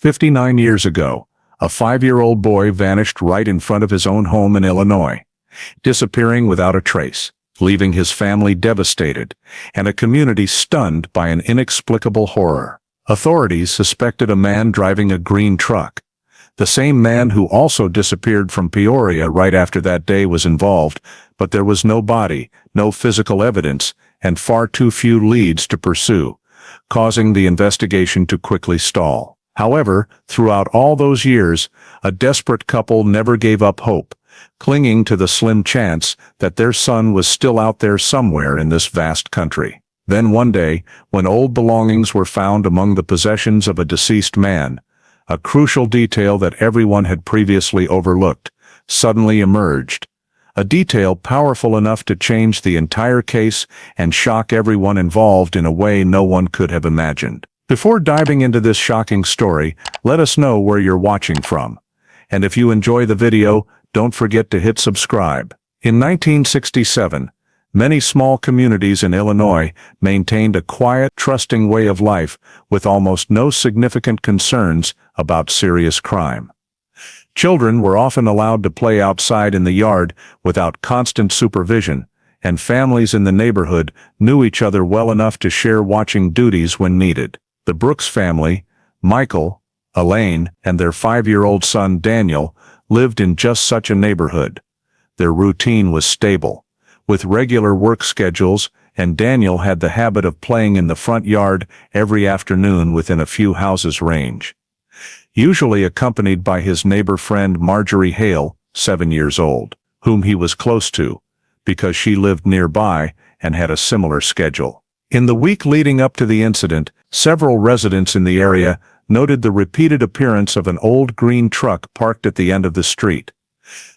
59 years ago, a 5-year-old boy vanished right in front of his own home in Illinois, disappearing without a trace, leaving his family devastated, and a community stunned by an inexplicable horror. Authorities suspected a man driving a green truck. The same man who also disappeared from Peoria right after that day was involved, but there was no body, no physical evidence, and far too few leads to pursue, causing the investigation to quickly stall. However, throughout all those years, a desperate couple never gave up hope, clinging to the slim chance that their son was still out there somewhere in this vast country. Then one day, when old belongings were found among the possessions of a deceased man, a crucial detail that everyone had previously overlooked suddenly emerged. A detail powerful enough to change the entire case and shock everyone involved in a way no one could have imagined. Before diving into this shocking story, let us know where you're watching from. And if you enjoy the video, don't forget to hit subscribe. In 1967, many small communities in Illinois maintained a quiet, trusting way of life with almost no significant concerns about serious crime. Children were often allowed to play outside in the yard without constant supervision, and families in the neighborhood knew each other well enough to share watching duties when needed. The Brooks family, Michael, Elaine, and their 5-year-old son Daniel, lived in just such a neighborhood. Their routine was stable, with regular work schedules, and Daniel had the habit of playing in the front yard every afternoon within a few houses' range. Usually accompanied by his neighbor friend Marjorie Hale, 7 years old, whom he was close to, because she lived nearby and had a similar schedule. In the week leading up to the incident, several residents in the area noted the repeated appearance of an old green truck parked at the end of the street.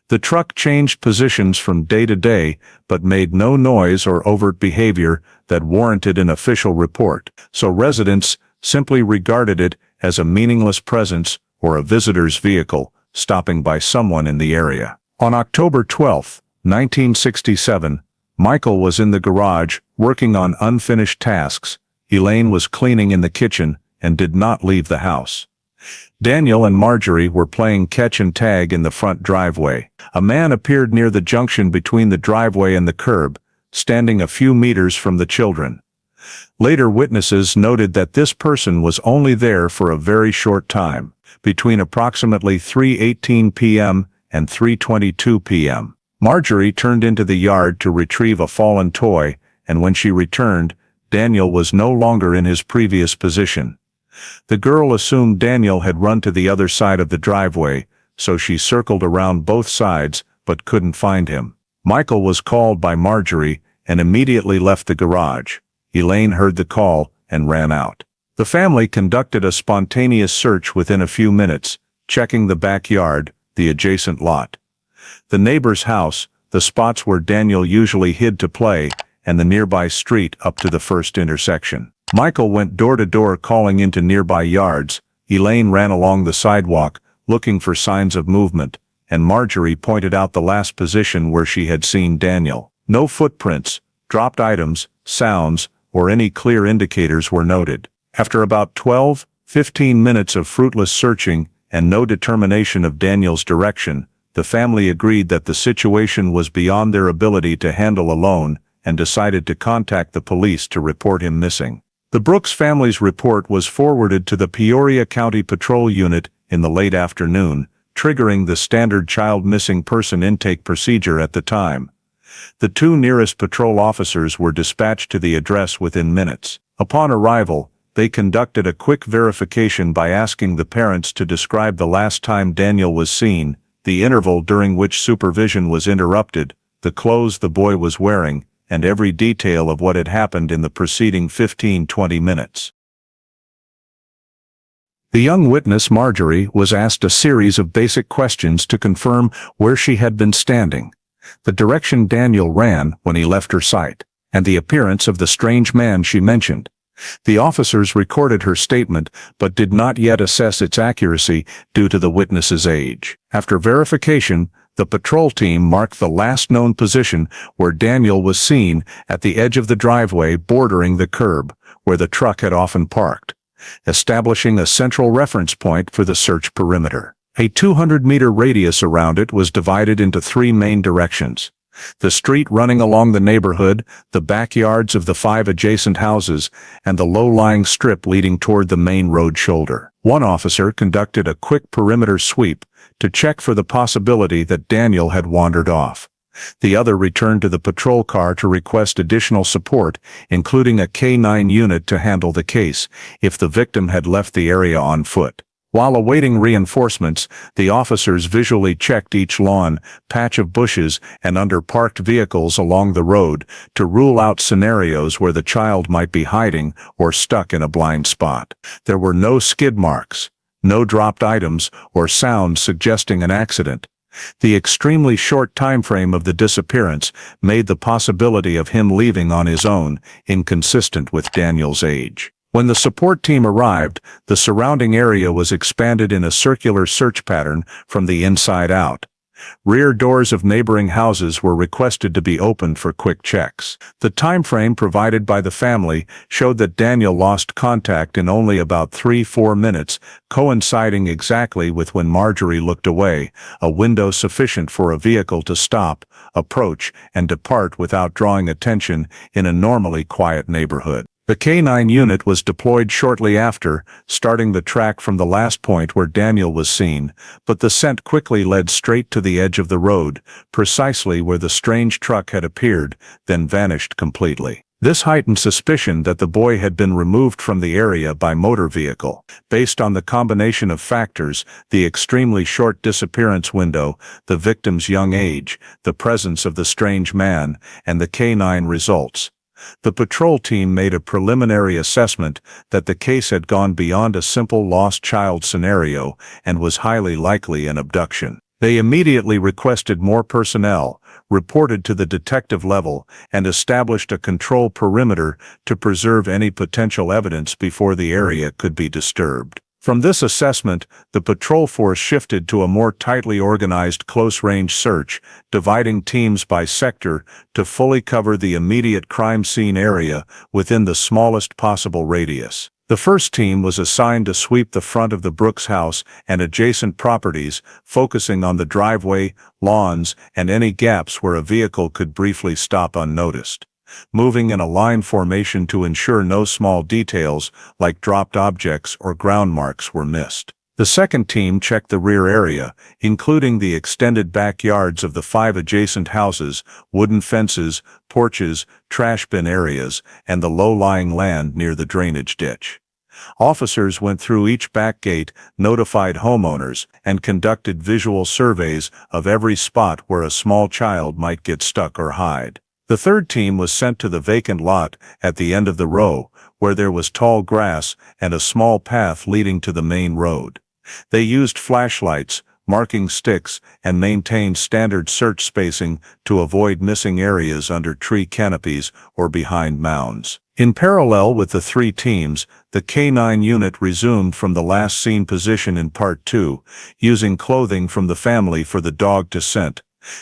The truck changed positions from day to day, but made no noise or overt behavior that warranted an official report, so residents simply regarded it as a meaningless presence or a visitor's vehicle stopping by someone in the area. On October 12, 1967, Michael was in the garage working on unfinished tasks. Elaine was cleaning in the kitchen and did not leave the house. Daniel and Marjorie were playing catch and tag in the front driveway. A man appeared near the junction between the driveway and the curb, standing a few meters from the children. Later witnesses noted that this person was only there for a very short time, between approximately 3:18 p.m. and 3:22 p.m. Marjorie turned into the yard to retrieve a fallen toy, and when she returned, Daniel was no longer in his previous position. The girl assumed Daniel had run to the other side of the driveway, so she circled around both sides but couldn't find him. Michael was called by Marjorie and immediately left the garage. Elaine heard the call and ran out. The family conducted a spontaneous search within a few minutes, checking the backyard, the adjacent lot, the neighbor's house, the spots where Daniel usually hid to play, and the nearby street up to the first intersection. Michael went door to door calling into nearby yards. Elaine ran along the sidewalk, looking for signs of movement, and Marjorie pointed out the last position where she had seen Daniel. No footprints, dropped items, sounds, or any clear indicators were noted. After about 12-15 minutes of fruitless searching and no determination of Daniel's direction, the family agreed that the situation was beyond their ability to handle alone and decided to contact the police to report him missing. The Brooks family's report was forwarded to the Peoria County Patrol Unit in the late afternoon, triggering the standard child missing person intake procedure at the time. The 2 nearest patrol officers were dispatched to the address within minutes. Upon arrival, they conducted a quick verification by asking the parents to describe the last time Daniel was seen, the interval during which supervision was interrupted, the clothes the boy was wearing, and every detail of what had happened in the preceding 15-20 minutes. The young witness, Marjorie, was asked a series of basic questions to confirm where she had been standing, the direction Daniel ran when he left her sight, and the appearance of the strange man she mentioned. The officers recorded her statement but did not yet assess its accuracy due to the witness's age. After verification, the patrol team marked the last known position where Daniel was seen at the edge of the driveway bordering the curb, where the truck had often parked. establishing a central reference point for the search perimeter. A 200-meter radius around it was divided into three main directions: the street running along the neighborhood, the backyards of the 5 adjacent houses, and the low-lying strip leading toward the main road shoulder. One officer conducted a quick perimeter sweep to check for the possibility that Daniel had wandered off. The other returned to the patrol car to request additional support, including a K-9 unit to handle the case if the victim had left the area on foot. While awaiting reinforcements, the officers visually checked each lawn, patch of bushes, and under parked vehicles along the road to rule out scenarios where the child might be hiding or stuck in a blind spot. There were no skid marks, no dropped items, or sounds suggesting an accident. The extremely short time frame of the disappearance made the possibility of him leaving on his own inconsistent with Daniel's age. When the support team arrived, the surrounding area was expanded in a circular search pattern from the inside out. Rear doors of neighboring houses were requested to be opened for quick checks. The time frame provided by the family showed that Daniel lost contact in only about 3-4 minutes, coinciding exactly with when Marjorie looked away, a window sufficient for a vehicle to stop, approach, and depart without drawing attention in a normally quiet neighborhood. The K-9 unit was deployed shortly after, starting the track from the last point where Daniel was seen, but the scent quickly led straight to the edge of the road, precisely where the strange truck had appeared, then vanished completely. This heightened suspicion that the boy had been removed from the area by motor vehicle. Based on the combination of factors, the extremely short disappearance window, the victim's young age, the presence of the strange man, and the K-9 results, the patrol team made a preliminary assessment that the case had gone beyond a simple lost child scenario and was highly likely an abduction. They immediately requested more personnel, reported to the detective level, and established a control perimeter to preserve any potential evidence before the area could be disturbed. From this assessment, the patrol force shifted to a more tightly organized close-range search, dividing teams by sector to fully cover the immediate crime scene area within the smallest possible radius. The first team was assigned to sweep the front of the Brooks house and adjacent properties, focusing on the driveway, lawns, and any gaps where a vehicle could briefly stop unnoticed, moving in a line formation to ensure no small details like dropped objects or ground marks were missed. The second team checked the rear area, including the extended backyards of the 5 adjacent houses, wooden fences, porches, trash bin areas, and the low-lying land near the drainage ditch. Officers went through each back gate, notified homeowners, and conducted visual surveys of every spot where a small child might get stuck or hide. The third team was sent to the vacant lot at the end of the row, where there was tall grass and a small path leading to the main road. They used flashlights, marking sticks, and maintained standard search spacing to avoid missing areas under tree canopies or behind mounds. In parallel with the 3 teams, the K-9 unit resumed from the last seen position in Part 2, using clothing from the family for the dog to scent.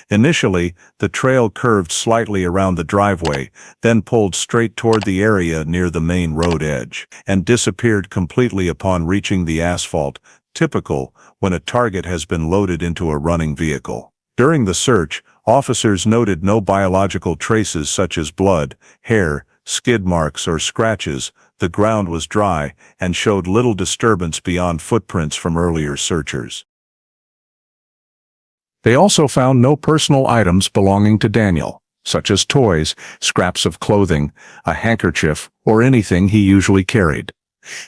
Initially, the trail curved slightly around the driveway, then pulled straight toward the area near the main road edge, and disappeared completely upon reaching the asphalt, typical when a target has been loaded into a running vehicle. During the search, officers noted no biological traces such as blood, hair, skid marks, or scratches. The ground was dry and showed little disturbance beyond footprints from earlier searchers. They also found no personal items belonging to Daniel, such as toys, scraps of clothing, a handkerchief, or anything he usually carried.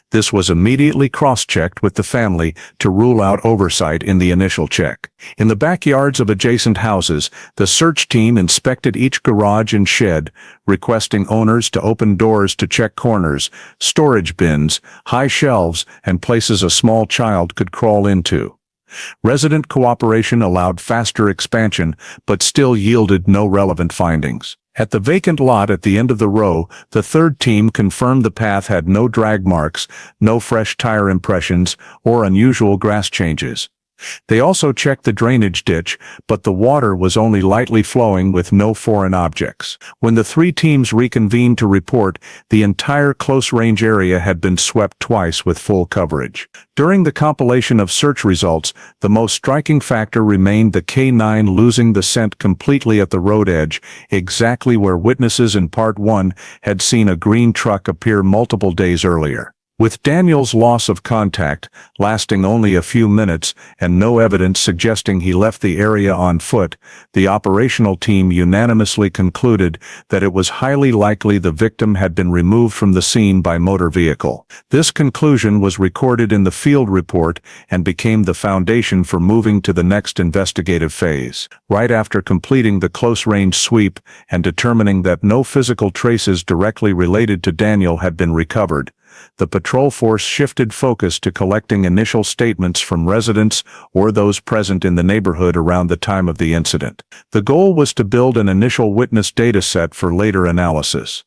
This was immediately cross-checked with the family to rule out oversight in the initial check. In the backyards of adjacent houses, the search team inspected each garage and shed, requesting owners to open doors to check corners, storage bins, high shelves, and places a small child could crawl into. Resident cooperation allowed faster expansion, but still yielded no relevant findings. At the vacant lot at the end of the row, the third team confirmed the path had no drag marks, no fresh tire impressions, or unusual grass changes. They also checked the drainage ditch, but the water was only lightly flowing with no foreign objects. When the three teams reconvened to report, the entire close-range area had been swept twice with full coverage. During the compilation of search results, the most striking factor remained the K9 losing the scent completely at the road edge, exactly where witnesses in Part 1 had seen a green truck appear multiple days earlier. With Daniel's loss of contact, lasting only a few minutes, and no evidence suggesting he left the area on foot, the operational team unanimously concluded that it was highly likely the victim had been removed from the scene by motor vehicle. This conclusion was recorded in the field report and became the foundation for moving to the next investigative phase. Right after completing the close-range sweep and determining that no physical traces directly related to Daniel had been recovered, the patrol force shifted focus to collecting initial statements from residents or those present in the neighborhood around the time of the incident. The goal was to build an initial witness data set for later analysis.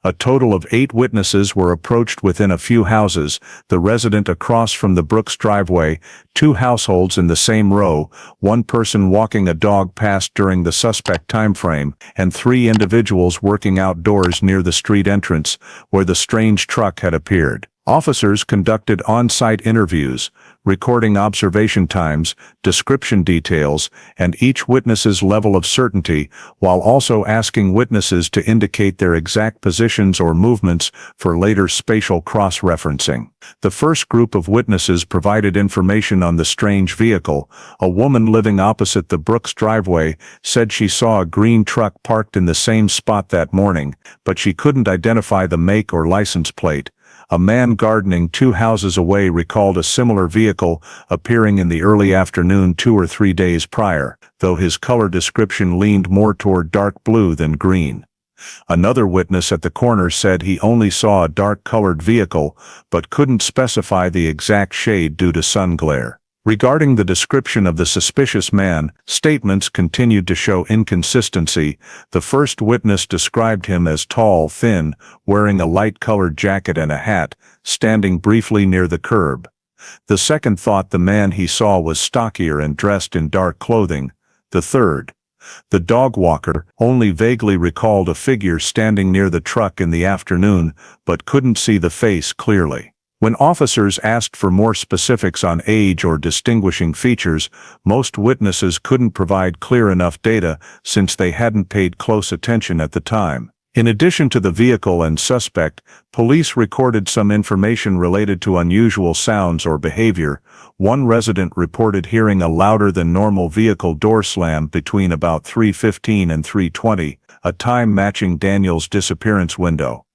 A total of 8 witnesses were approached within a few houses, the resident across from the Brooks driveway, 2 households in the same row, 1 person walking a dog past during the suspect time frame, and 3 individuals working outdoors near the street entrance, where the strange truck had appeared. Officers conducted on-site interviews, recording observation times, description details, and each witness's level of certainty, while also asking witnesses to indicate their exact positions or movements for later spatial cross-referencing. The first group of witnesses provided information on the strange vehicle. A woman living opposite the Brooks driveway said she saw a green truck parked in the same spot that morning, but she couldn't identify the make or license plate. A man gardening 2 houses away recalled a similar vehicle appearing in the early afternoon 2 or 3 days prior, though his color description leaned more toward dark blue than green. Another witness at the corner said he only saw a dark-colored vehicle, but couldn't specify the exact shade due to sun glare. Regarding the description of the suspicious man, statements continued to show inconsistency. The first witness described him as tall, thin, wearing a light-colored jacket and a hat, standing briefly near the curb. The second thought the man he saw was stockier and dressed in dark clothing. The third, the dog walker, only vaguely recalled a figure standing near the truck in the afternoon, but couldn't see the face clearly. When officers asked for more specifics on age or distinguishing features, most witnesses couldn't provide clear enough data since they hadn't paid close attention at the time. In addition to the vehicle and suspect, police recorded some information related to unusual sounds or behavior. One resident reported hearing a louder than normal vehicle door slam between about 3:15 and 3:20, a time matching Daniel's disappearance window.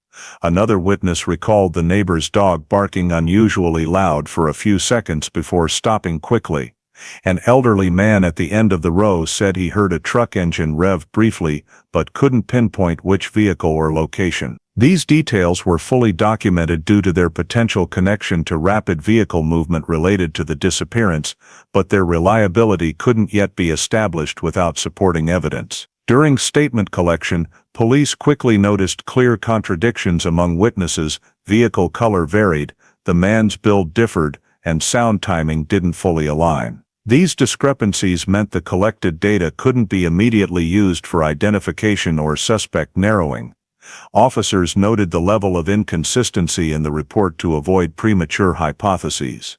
Another witness recalled the neighbor's dog barking unusually loud for a few seconds before stopping quickly. An elderly man at the end of the row said he heard a truck engine rev briefly, but couldn't pinpoint which vehicle or location. These details were fully documented due to their potential connection to rapid vehicle movement related to the disappearance, but their reliability couldn't yet be established without supporting evidence. During statement collection, police quickly noticed clear contradictions among witnesses. Vehicle color varied, the man's build differed, and sound timing didn't fully align. These discrepancies meant the collected data couldn't be immediately used for identification or suspect narrowing. Officers noted the level of inconsistency in the report to avoid premature hypotheses.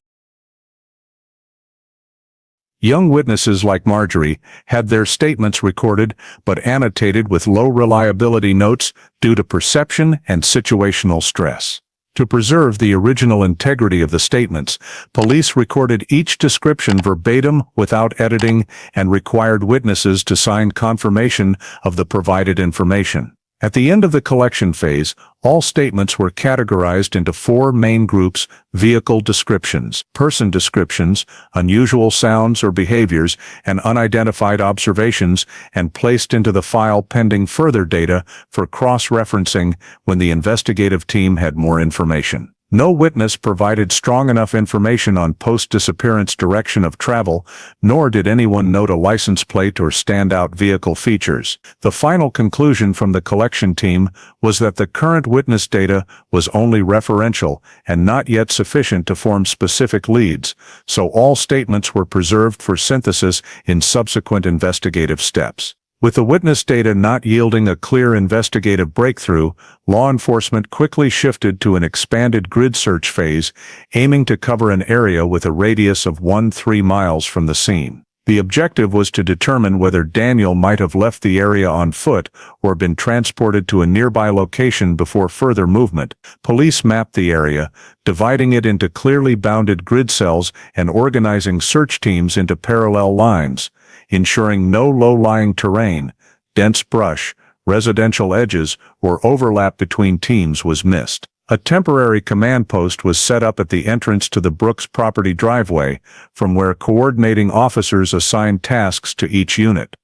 Young witnesses like Marjorie had their statements recorded but annotated with low reliability notes due to perception and situational stress. To preserve the original integrity of the statements, police recorded each description verbatim without editing and required witnesses to sign confirmation of the provided information. At the end of the collection phase, all statements were categorized into 4 main groups: vehicle descriptions, person descriptions, unusual sounds or behaviors, and unidentified observations, and placed into the file pending further data for cross-referencing when the investigative team had more information. No witness provided strong enough information on post-disappearance direction of travel, nor did anyone note a license plate or standout vehicle features. The final conclusion from the collection team was that the current witness data was only referential and not yet sufficient to form specific leads, so all statements were preserved for synthesis in subsequent investigative steps. With the witness data not yielding a clear investigative breakthrough, law enforcement quickly shifted to an expanded grid search phase, aiming to cover an area with a radius of 3 miles from the scene. The objective was to determine whether Daniel might have left the area on foot or been transported to a nearby location before further movement. Police mapped the area, dividing it into clearly bounded grid cells and organizing search teams into parallel lines, ensuring no low-lying terrain, dense brush, residential edges, or overlap between teams was missed. A temporary command post was set up at the entrance to the Brooks property driveway, from where coordinating officers assigned tasks to each unit.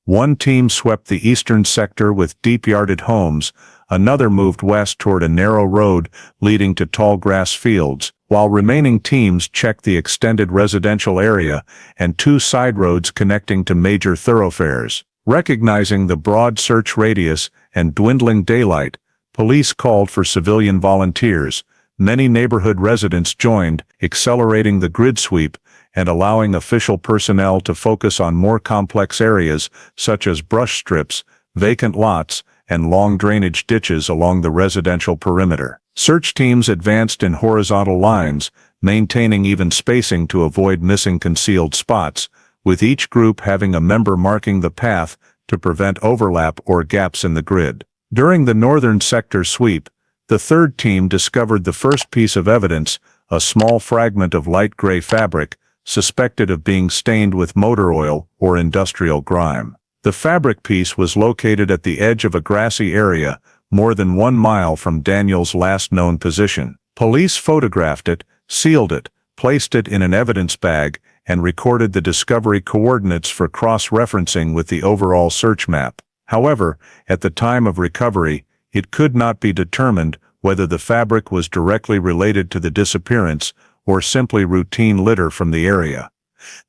One team swept the eastern sector with deep-yarded homes, another moved west toward a narrow road leading to tall grass fields, while remaining teams checked the extended residential area and 2 side roads connecting to major thoroughfares. Recognizing the broad search radius and dwindling daylight, police called for civilian volunteers. Many neighborhood residents joined, accelerating the grid sweep and allowing official personnel to focus on more complex areas such as brush strips, vacant lots, and long drainage ditches along the residential perimeter. Search teams advanced in horizontal lines, maintaining even spacing to avoid missing concealed spots, with each group having a member marking the path to prevent overlap or gaps in the grid. During the northern sector sweep, the third team discovered the first piece of evidence, a small fragment of light gray fabric, suspected of being stained with motor oil or industrial grime. The fabric piece was located at the edge of a grassy area, more than 1 mile from Daniel's last known position. Police photographed it, sealed it, placed it in an evidence bag, and recorded the discovery coordinates for cross-referencing with the overall search map. However, at the time of recovery, it could not be determined whether the fabric was directly related to the disappearance or simply routine litter from the area.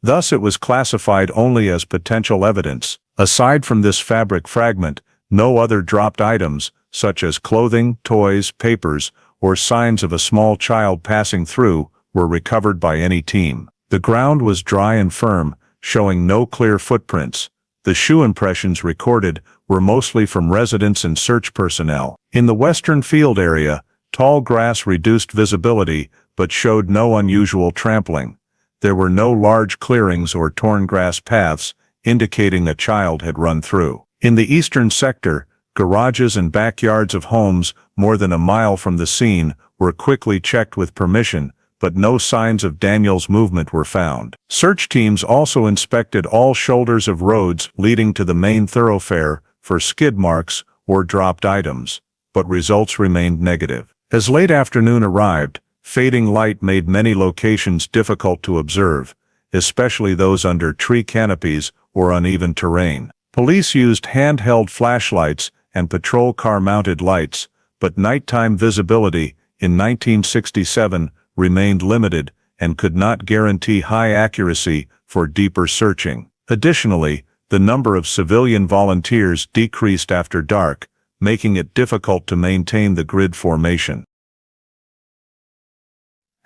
Thus it was classified only as potential evidence. Aside from this fabric fragment, no other dropped items, such as clothing, toys, papers, or signs of a small child passing through, were recovered by any team. The ground was dry and firm, showing no clear footprints. The shoe impressions recorded were mostly from residents and search personnel. In the western field area, tall grass reduced visibility but showed no unusual trampling. There were no large clearings or torn grass paths, indicating a child had run through. In the eastern sector, garages and backyards of homes more than a mile from the scene were quickly checked with permission, but no signs of Daniel's movement were found. Search teams also inspected all shoulders of roads leading to the main thoroughfare for skid marks or dropped items, but results remained negative. As late afternoon arrived, fading light made many locations difficult to observe, especially those under tree canopies or uneven terrain. Police used handheld flashlights and patrol car-mounted lights, but nighttime visibility in 1967 remained limited and could not guarantee high accuracy for deeper searching. Additionally, the number of civilian volunteers decreased after dark, making it difficult to maintain the grid formation.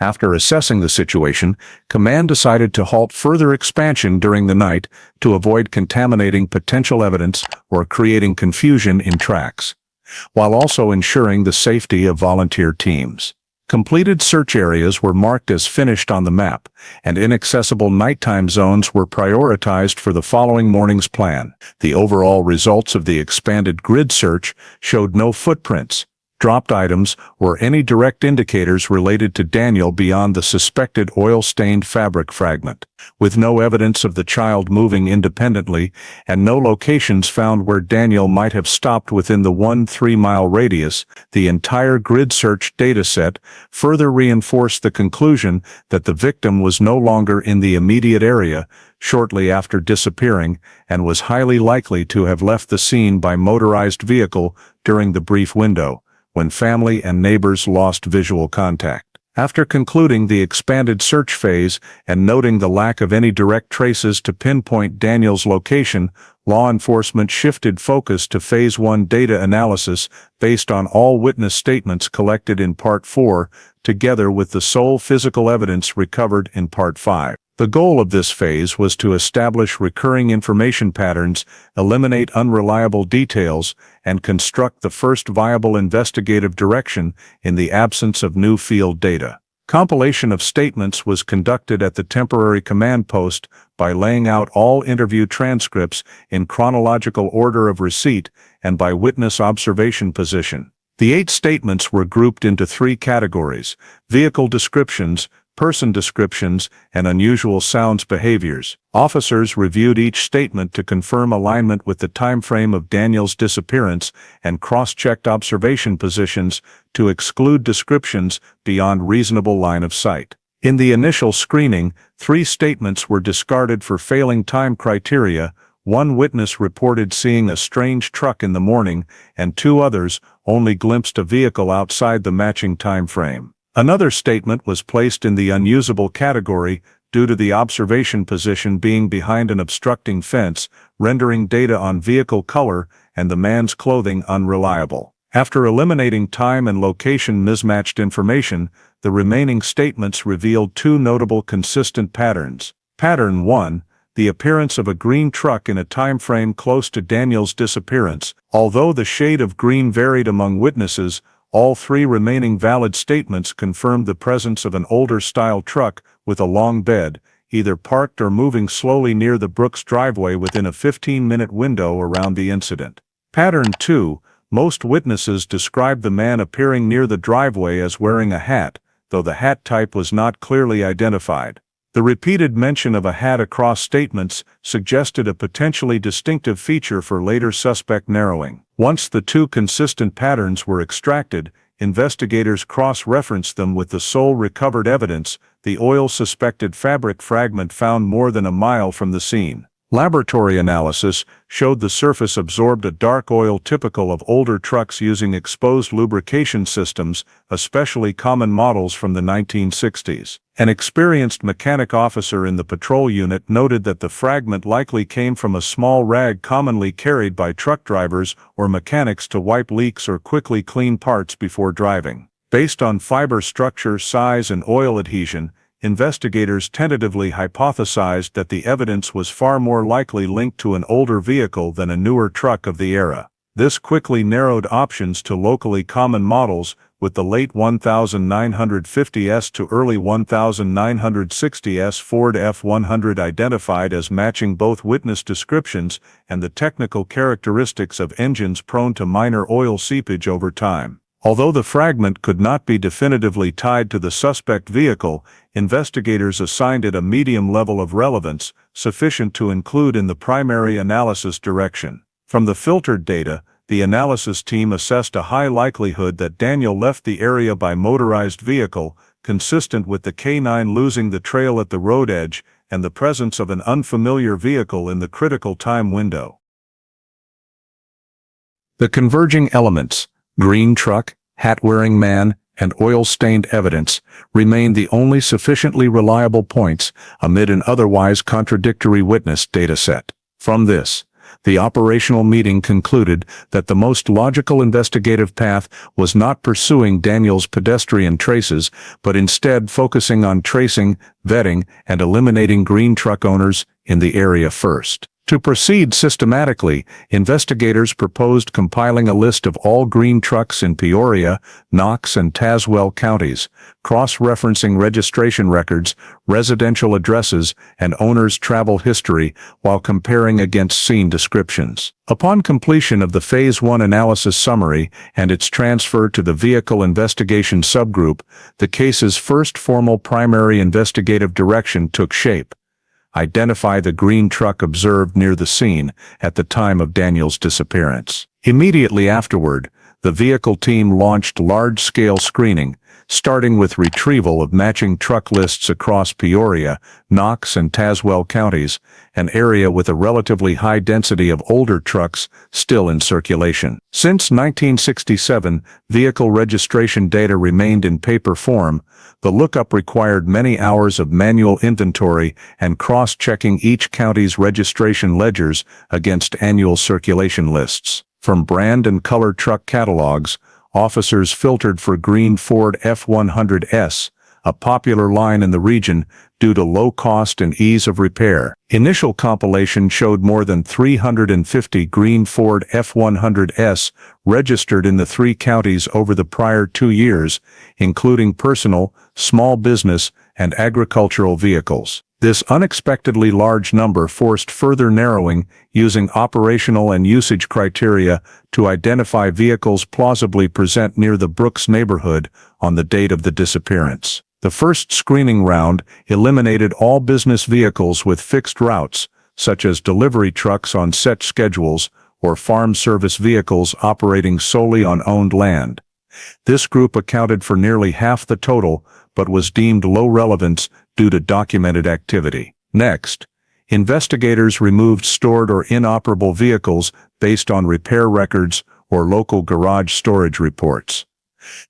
After assessing the situation, command decided to halt further expansion during the night to avoid contaminating potential evidence or creating confusion in tracks, while also ensuring the safety of volunteer teams. Completed search areas were marked as finished on the map, and inaccessible nighttime zones were prioritized for the following morning's plan. The overall results of the expanded grid search showed no footprints, dropped items, or any direct indicators related to Daniel beyond the suspected oil-stained fabric fragment. With no evidence of the child moving independently and no locations found where Daniel might have stopped within the 3-mile radius, the entire grid search dataset further reinforced the conclusion that the victim was no longer in the immediate area shortly after disappearing and was highly likely to have left the scene by motorized vehicle during the brief window, when family and neighbors lost visual contact. After concluding the expanded search phase and noting the lack of any direct traces to pinpoint Daniel's location, law enforcement shifted focus to Phase 1 data analysis based on all witness statements collected in Part 4, together with the sole physical evidence recovered in Part 5. The goal of this phase was to establish recurring information patterns, eliminate unreliable details, and construct the first viable investigative direction in the absence of new field data. Compilation of statements was conducted at the temporary command post by laying out all interview transcripts in chronological order of receipt and by witness observation position. The 8 statements were grouped into 3 categories: vehicle descriptions, person descriptions, and unusual sounds behaviors. Officers reviewed each statement to confirm alignment with the time frame of Daniel's disappearance and cross-checked observation positions to exclude descriptions beyond reasonable line of sight. In the initial screening, 3 statements were discarded for failing time criteria. 1 witness reported seeing a strange truck in the morning, and 2 others only glimpsed a vehicle outside the matching time frame. Another statement was placed in the unusable category due to the observation position being behind an obstructing fence, rendering data on vehicle color and the man's clothing unreliable. After eliminating time and location mismatched information, the remaining statements revealed 2 notable consistent patterns. Pattern 1, the appearance of a green truck in a time frame close to Daniel's disappearance. Although the shade of green varied among witnesses, all 3 remaining valid statements confirmed the presence of an older-style truck with a long bed, either parked or moving slowly near the Brooks driveway within a 15-minute window around the incident. Pattern 2, most witnesses described the man appearing near the driveway as wearing a hat, though the hat type was not clearly identified. The repeated mention of a hat across statements suggested a potentially distinctive feature for later suspect narrowing. Once the 2 consistent patterns were extracted, investigators cross-referenced them with the sole recovered evidence, the oil-suspected fabric fragment found more than a mile from the scene. Laboratory analysis showed the surface absorbed a dark oil typical of older trucks using exposed lubrication systems, especially common models from the 1960s. An experienced mechanic officer in the patrol unit noted that the fragment likely came from a small rag commonly carried by truck drivers or mechanics to wipe leaks or quickly clean parts before driving. Based on fiber structure, size, and oil adhesion, investigators tentatively hypothesized that the evidence was far more likely linked to an older vehicle than a newer truck of the era. This quickly narrowed options to locally common models, with the late 1950s to early 1960s Ford F-100 identified as matching both witness descriptions and the technical characteristics of engines prone to minor oil seepage over time. Although the fragment could not be definitively tied to the suspect vehicle, investigators assigned it a medium level of relevance, sufficient to include in the primary analysis direction. From the filtered data, the analysis team assessed a high likelihood that Daniel left the area by motorized vehicle, consistent with the K9 losing the trail at the road edge and the presence of an unfamiliar vehicle in the critical time window. The converging elements, green truck, hat-wearing man, and oil-stained evidence, remain the only sufficiently reliable points amid an otherwise contradictory witness dataset. From this, the operational meeting concluded that the most logical investigative path was not pursuing Daniel's pedestrian traces, but instead focusing on tracing, vetting, and eliminating green truck owners in the area first. To proceed systematically, investigators proposed compiling a list of all green trucks in Peoria, Knox, and Tazewell counties, cross-referencing registration records, residential addresses, and owners' travel history while comparing against scene descriptions. Upon completion of the Phase 1 analysis summary and its transfer to the Vehicle Investigation Subgroup, the case's first formal primary investigative direction took shape. Identify the green truck observed near the scene at the time of Daniel's disappearance. Immediately afterward, the vehicle team launched large-scale screening, starting with retrieval of matching truck lists across Peoria, Knox, and Tazewell counties, an area with a relatively high density of older trucks still in circulation. Since 1967, vehicle registration data remained in paper form. The lookup required many hours of manual inventory and cross-checking each county's registration ledgers against annual circulation lists. From brand and color truck catalogs, officers filtered for green Ford F-100S, a popular line in the region due to low cost and ease of repair. Initial compilation showed more than 350 green Ford F-100S registered in the 3 counties over the prior 2 years, including personal, small business, and agricultural vehicles. This unexpectedly large number forced further narrowing using operational and usage criteria to identify vehicles plausibly present near the Brooks neighborhood on the date of the disappearance. The first screening round eliminated all business vehicles with fixed routes, such as delivery trucks on set schedules or farm service vehicles operating solely on owned land. This group accounted for nearly half the total, but was deemed low relevance due to documented activity. Next, investigators removed stored or inoperable vehicles based on repair records or local garage storage reports.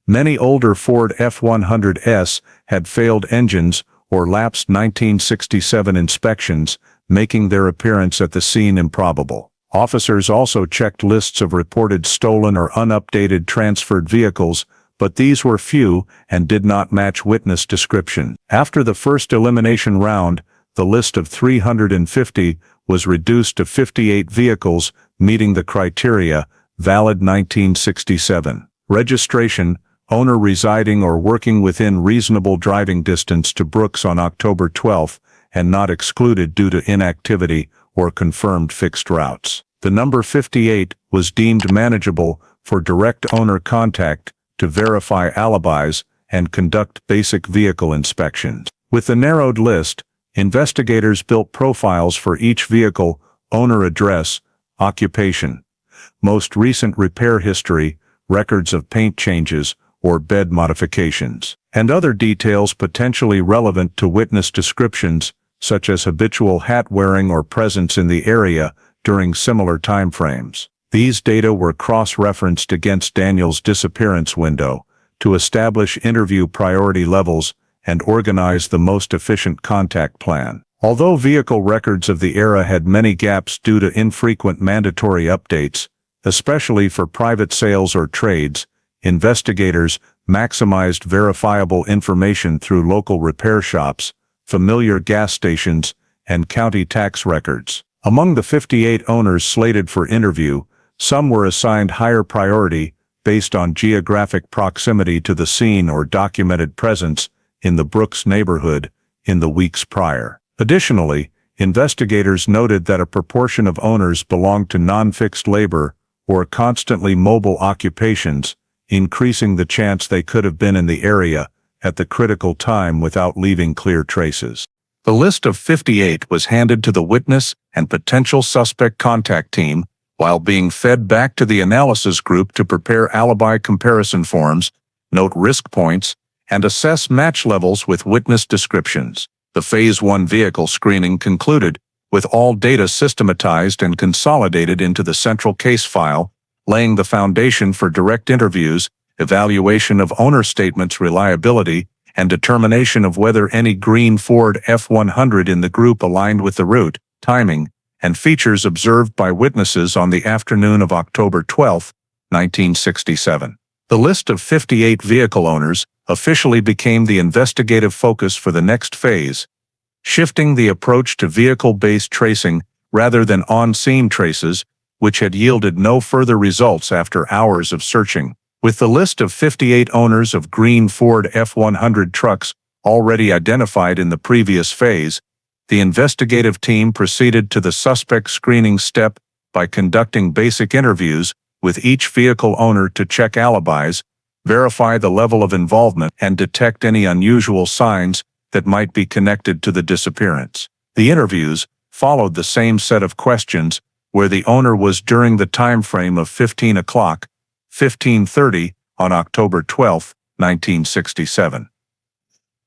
Many older Ford F-100S had failed engines or lapsed 1967 inspections, making their appearance at the scene improbable. Officers also checked lists of reported stolen or unupdated transferred vehicles, but these were few and did not match witness description. After the first elimination round, the list of 350 was reduced to 58 vehicles meeting the criteria, valid 1967. Registration, owner residing or working within reasonable driving distance to Brooks on October 12 and not excluded due to inactivity or confirmed fixed routes. The number 58 was deemed manageable for direct owner contact to verify alibis and conduct basic vehicle inspections. With the narrowed list, investigators built profiles for each vehicle, owner address, occupation, most recent repair history, records of paint changes or bed modifications, and other details potentially relevant to witness descriptions, such as habitual hat wearing or presence in the area during similar timeframes. These data were cross-referenced against Daniel's disappearance window to establish interview priority levels and organize the most efficient contact plan. Although vehicle records of the era had many gaps due to infrequent mandatory updates, especially for private sales or trades, investigators maximized verifiable information through local repair shops, familiar gas stations, and county tax records. Among the 58 owners slated for interview, some were assigned higher priority based on geographic proximity to the scene or documented presence in the Brooks neighborhood in the weeks prior. Additionally, investigators noted that a proportion of owners belonged to non-fixed labor or constantly mobile occupations, increasing the chance they could have been in the area at the critical time without leaving clear traces. The list of 58 was handed to the witness and potential suspect contact team while being fed back to the analysis group to prepare alibi comparison forms, note risk points, and assess match levels with witness descriptions. The Phase 1 vehicle screening concluded, with all data systematized and consolidated into the central case file, laying the foundation for direct interviews, evaluation of owner statements' reliability, and determination of whether any green Ford F-100 in the group aligned with the route, timing, and features observed by witnesses on the afternoon of October 12, 1967. The list of 58 vehicle owners officially became the investigative focus for the next phase, shifting the approach to vehicle-based tracing rather than on-scene traces, which had yielded no further results after hours of searching. With the list of 58 owners of green Ford F-100 trucks already identified in the previous phase, the investigative team proceeded to the suspect screening step by conducting basic interviews with each vehicle owner to check alibis, verify the level of involvement, and detect any unusual signs that might be connected to the disappearance. The interviews followed the same set of questions where the owner was during the time frame of 15 o'clock, 15:30 on October 12, 1967.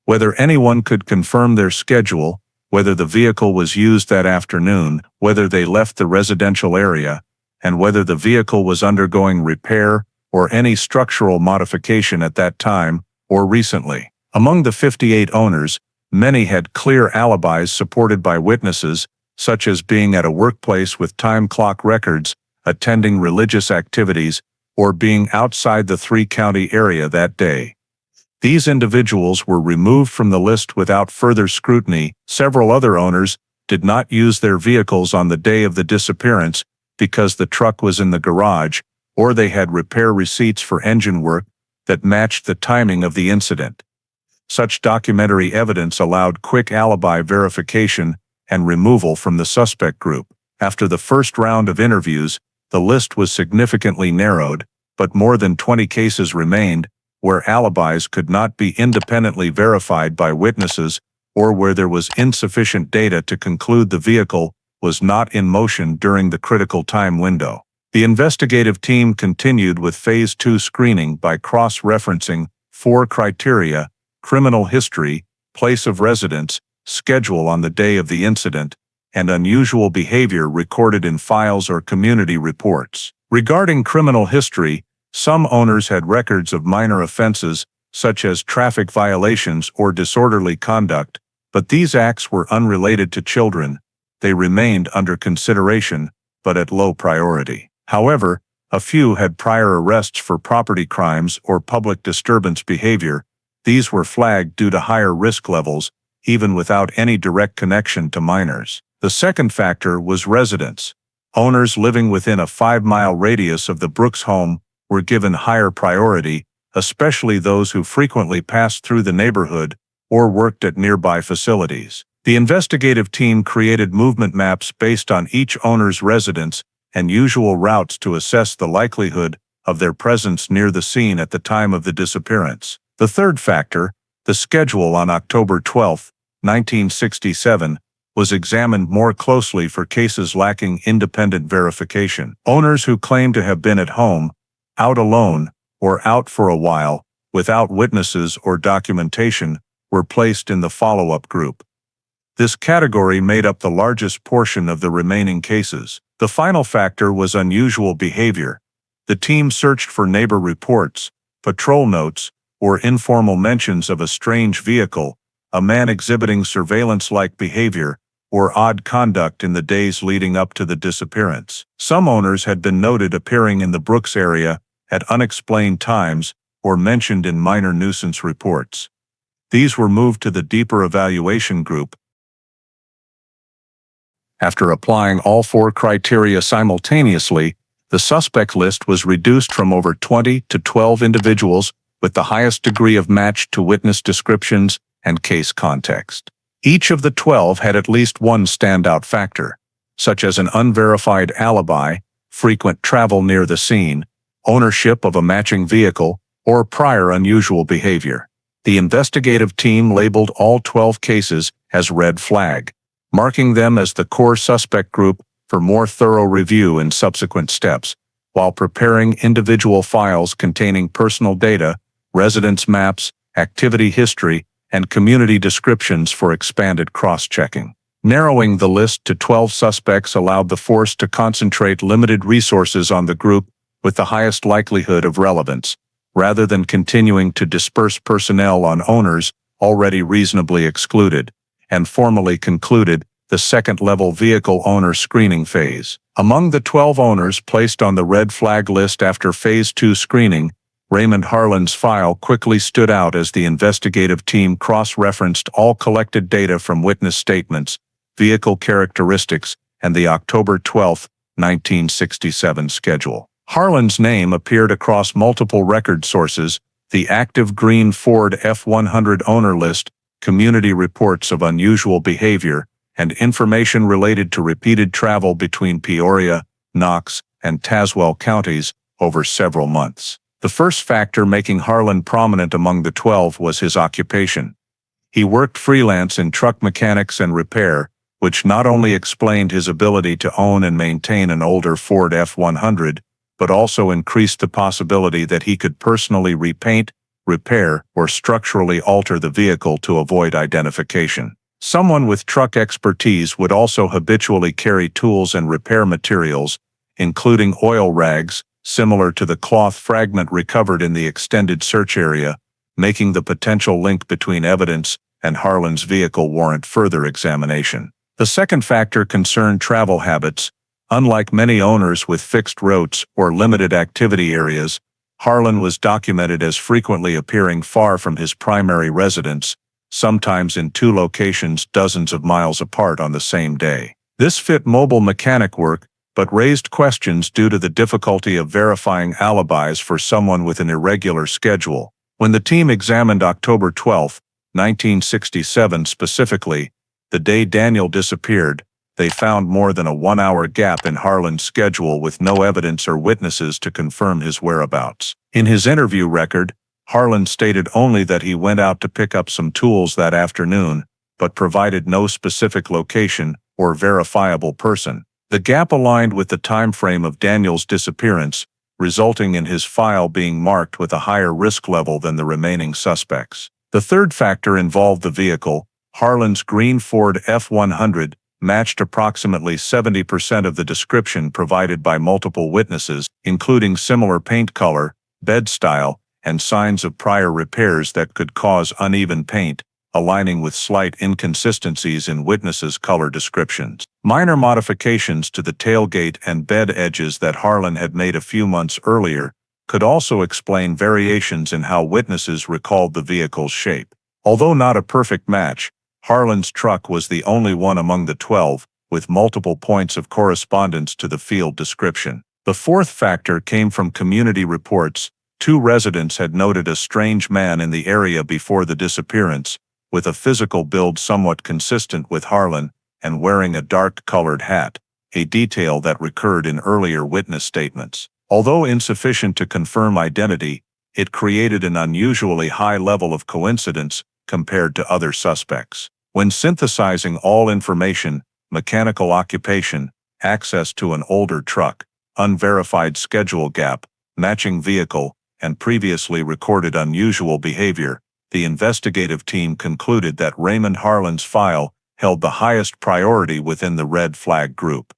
Whether anyone could confirm their schedule, whether the vehicle was used that afternoon, whether they left the residential area, and whether the vehicle was undergoing repair or any structural modification at that time or recently. Among the 58 owners, many had clear alibis supported by witnesses, such as being at a workplace with time clock records, attending religious activities, or being outside the three-county area that day. These individuals were removed from the list without further scrutiny. Several other owners did not use their vehicles on the day of the disappearance because the truck was in the garage, or they had repair receipts for engine work that matched the timing of the incident. Such documentary evidence allowed quick alibi verification and removal from the suspect group. After the first round of interviews, the list was significantly narrowed, but more than 20 cases remained where alibis could not be independently verified by witnesses or where there was insufficient data to conclude the vehicle was not in motion during the critical time window. The investigative team continued with Phase 2 screening by cross-referencing 4 criteria: criminal history, place of residence, schedule on the day of the incident, and unusual behavior recorded in files or community reports. Regarding criminal history, some owners had records of minor offenses, such as traffic violations or disorderly conduct, but these acts were unrelated to children. They remained under consideration, but at low priority. However, a few had prior arrests for property crimes or public disturbance behavior. These were flagged due to higher risk levels, even without any direct connection to minors. The second factor was residence. Owners living within a 5-mile radius of the Brooks home were given higher priority, especially those who frequently passed through the neighborhood or worked at nearby facilities. The investigative team created movement maps based on each owner's residence and usual routes to assess the likelihood of their presence near the scene at the time of the disappearance. The third factor, the schedule on October 12, 1967, was examined more closely for cases lacking independent verification. Owners who claimed to have been at home, out alone, or out for a while, without witnesses or documentation, were placed in the follow-up group. This category made up the largest portion of the remaining cases. The final factor was unusual behavior. The team searched for neighbor reports, patrol notes, or informal mentions of a strange vehicle, a man exhibiting surveillance-like behavior, or odd conduct in the days leading up to the disappearance. Some owners had been noted appearing in the Brooks area at unexplained times or mentioned in minor nuisance reports. These were moved to the deeper evaluation group. After applying all 4 criteria simultaneously, the suspect list was reduced from over 20 to 12 individuals with the highest degree of match to witness descriptions and case context. Each of the 12 had at least one standout factor, such as an unverified alibi, frequent travel near the scene, ownership of a matching vehicle, or prior unusual behavior. The investigative team labeled all 12 cases as red flag, marking them as the core suspect group for more thorough review in subsequent steps, while preparing individual files containing personal data, residence maps, activity history, and community descriptions for expanded cross-checking. Narrowing the list to 12 suspects allowed the force to concentrate limited resources on the group with the highest likelihood of relevance, rather than continuing to disperse personnel on owners already reasonably excluded, and formally concluded the second-level vehicle owner screening phase. Among the 12 owners placed on the red flag list after Phase 2 screening, Raymond Harlan's file quickly stood out as the investigative team cross-referenced all collected data from witness statements, vehicle characteristics, and the October 12, 1967 schedule. Harlan's name appeared across multiple record sources: the active green Ford F-100 owner list, community reports of unusual behavior, and information related to repeated travel between Peoria, Knox, and Tazewell counties over several months. The first factor making Harlan prominent among the 12 was his occupation. He worked freelance in truck mechanics and repair, which not only explained his ability to own and maintain an older Ford F-100, but also increased the possibility that he could personally repaint, repair, or structurally alter the vehicle to avoid identification. Someone with truck expertise would also habitually carry tools and repair materials, including oil rags, similar to the cloth fragment recovered in the extended search area, making the potential link between evidence and Harlan's vehicle warrant further examination. The second factor concerned travel habits. Unlike many owners with fixed routes or limited activity areas, Harlan was documented as frequently appearing far from his primary residence, sometimes in two locations dozens of miles apart on the same day. This fit mobile mechanic work, but raised questions due to the difficulty of verifying alibis for someone with an irregular schedule. When the team examined October 12, 1967 specifically, the day Daniel disappeared, they found more than a 1-hour gap in Harlan's schedule with no evidence or witnesses to confirm his whereabouts. In his interview record, Harlan stated only that he went out to pick up some tools that afternoon, but provided no specific location or verifiable person. The gap aligned with the time frame of Daniel's disappearance, resulting in his file being marked with a higher risk level than the remaining suspects. The third factor involved the vehicle. Harlan's green Ford F-100 matched approximately 70% of the description provided by multiple witnesses, including similar paint color, bed style, and signs of prior repairs that could cause uneven paint, aligning with slight inconsistencies in witnesses' color descriptions. Minor modifications to the tailgate and bed edges that Harlan had made a few months earlier could also explain variations in how witnesses recalled the vehicle's shape. Although not a perfect match, Harlan's truck was the only one among the 12, with multiple points of correspondence to the field description. The fourth factor came from community reports. 2 residents had noted a strange man in the area before the disappearance, with a physical build somewhat consistent with Harlan and wearing a dark-colored hat, a detail that recurred in earlier witness statements. Although insufficient to confirm identity, it created an unusually high level of coincidence compared to other suspects. When synthesizing all information, mechanical occupation, access to an older truck, unverified schedule gap, matching vehicle, and previously recorded unusual behavior, the investigative team concluded that Raymond Harlan's file held the highest priority within the red flag group.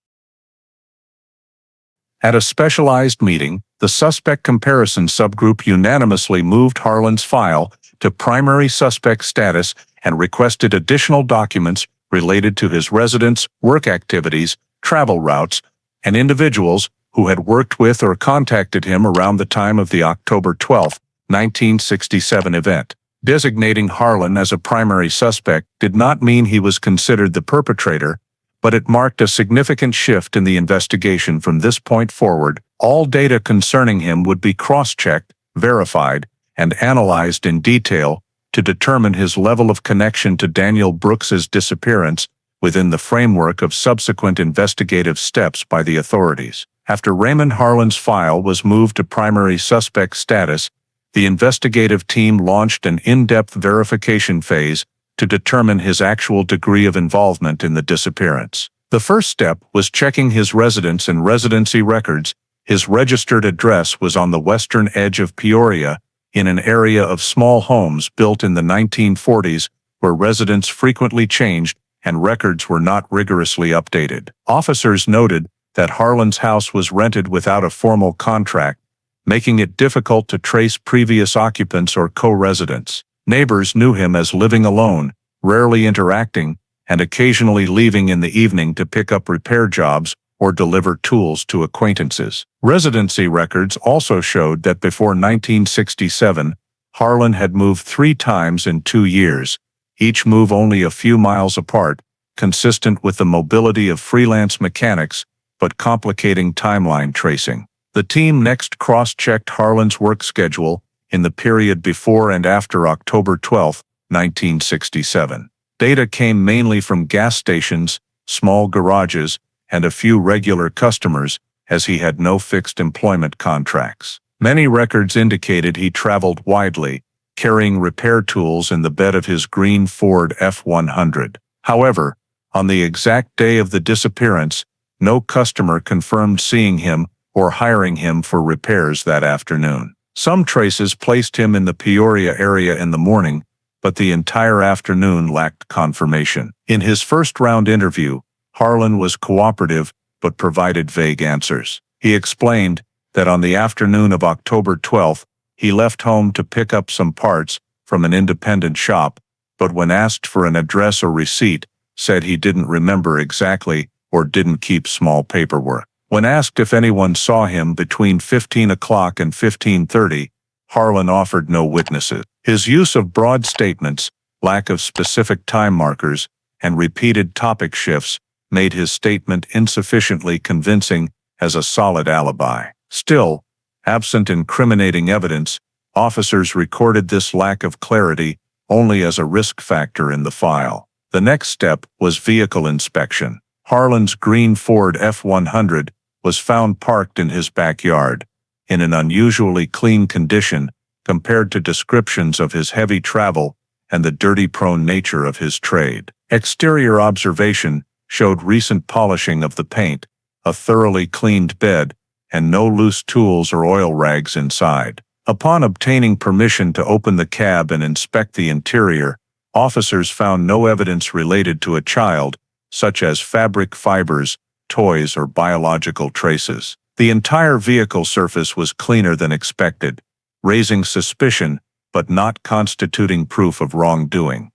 At a specialized meeting, the suspect comparison subgroup unanimously moved Harlan's file to primary suspect status and requested additional documents related to his residence, work activities, travel routes, and individuals who had worked with or contacted him around the time of the October 12, 1967 event. Designating Harlan as a primary suspect did not mean he was considered the perpetrator, but it marked a significant shift in the investigation from this point forward. All data concerning him would be cross-checked, verified, and analyzed in detail to determine his level of connection to Daniel Brooks's disappearance within the framework of subsequent investigative steps by the authorities. After Raymond Harlan's file was moved to primary suspect status, the investigative team launched an in-depth verification phase to determine his actual degree of involvement in the disappearance. The first step was checking his residence and residency records. His registered address was on the western edge of Peoria, in an area of small homes built in the 1940s where residents frequently changed and records were not rigorously updated. Officers noted that Harlan's house was rented without a formal contract, making it difficult to trace previous occupants or co-residents. Neighbors knew him as living alone, rarely interacting, and occasionally leaving in the evening to pick up repair jobs or deliver tools to acquaintances. Residency records also showed that before 1967, Harlan had moved 3 times in 2 years, each move only a few miles apart, consistent with the mobility of freelance mechanics, but complicating timeline tracing. The team next cross-checked Harlan's work schedule in the period before and after October 12, 1967. Data came mainly from gas stations, small garages, and a few regular customers, as he had no fixed employment contracts. Many records indicated he traveled widely, carrying repair tools in the bed of his green Ford F-100. However, on the exact day of the disappearance, no customer confirmed seeing him or hiring him for repairs that afternoon. Some traces placed him in the Peoria area in the morning, but the entire afternoon lacked confirmation. In his first-round interview, Harlan was cooperative but provided vague answers. He explained that on the afternoon of October 12th, he left home to pick up some parts from an independent shop, but when asked for an address or receipt, said he didn't remember exactly or didn't keep small paperwork. When asked if anyone saw him between 15 o'clock and 15:30, Harlan offered no witnesses. His use of broad statements, lack of specific time markers, and repeated topic shifts made his statement insufficiently convincing as a solid alibi. Still, absent incriminating evidence, officers recorded this lack of clarity only as a risk factor in the file. The next step was vehicle inspection. Harlan's green Ford F-100 was found parked in his backyard, in an unusually clean condition compared to descriptions of his heavy travel and the dirty-prone nature of his trade. Exterior observation showed recent polishing of the paint, a thoroughly cleaned bed, and no loose tools or oil rags inside. Upon obtaining permission to open the cab and inspect the interior, officers found no evidence related to a child, such as fabric fibers, toys, or biological traces. The entire vehicle surface was cleaner than expected, raising suspicion but not constituting proof of wrongdoing.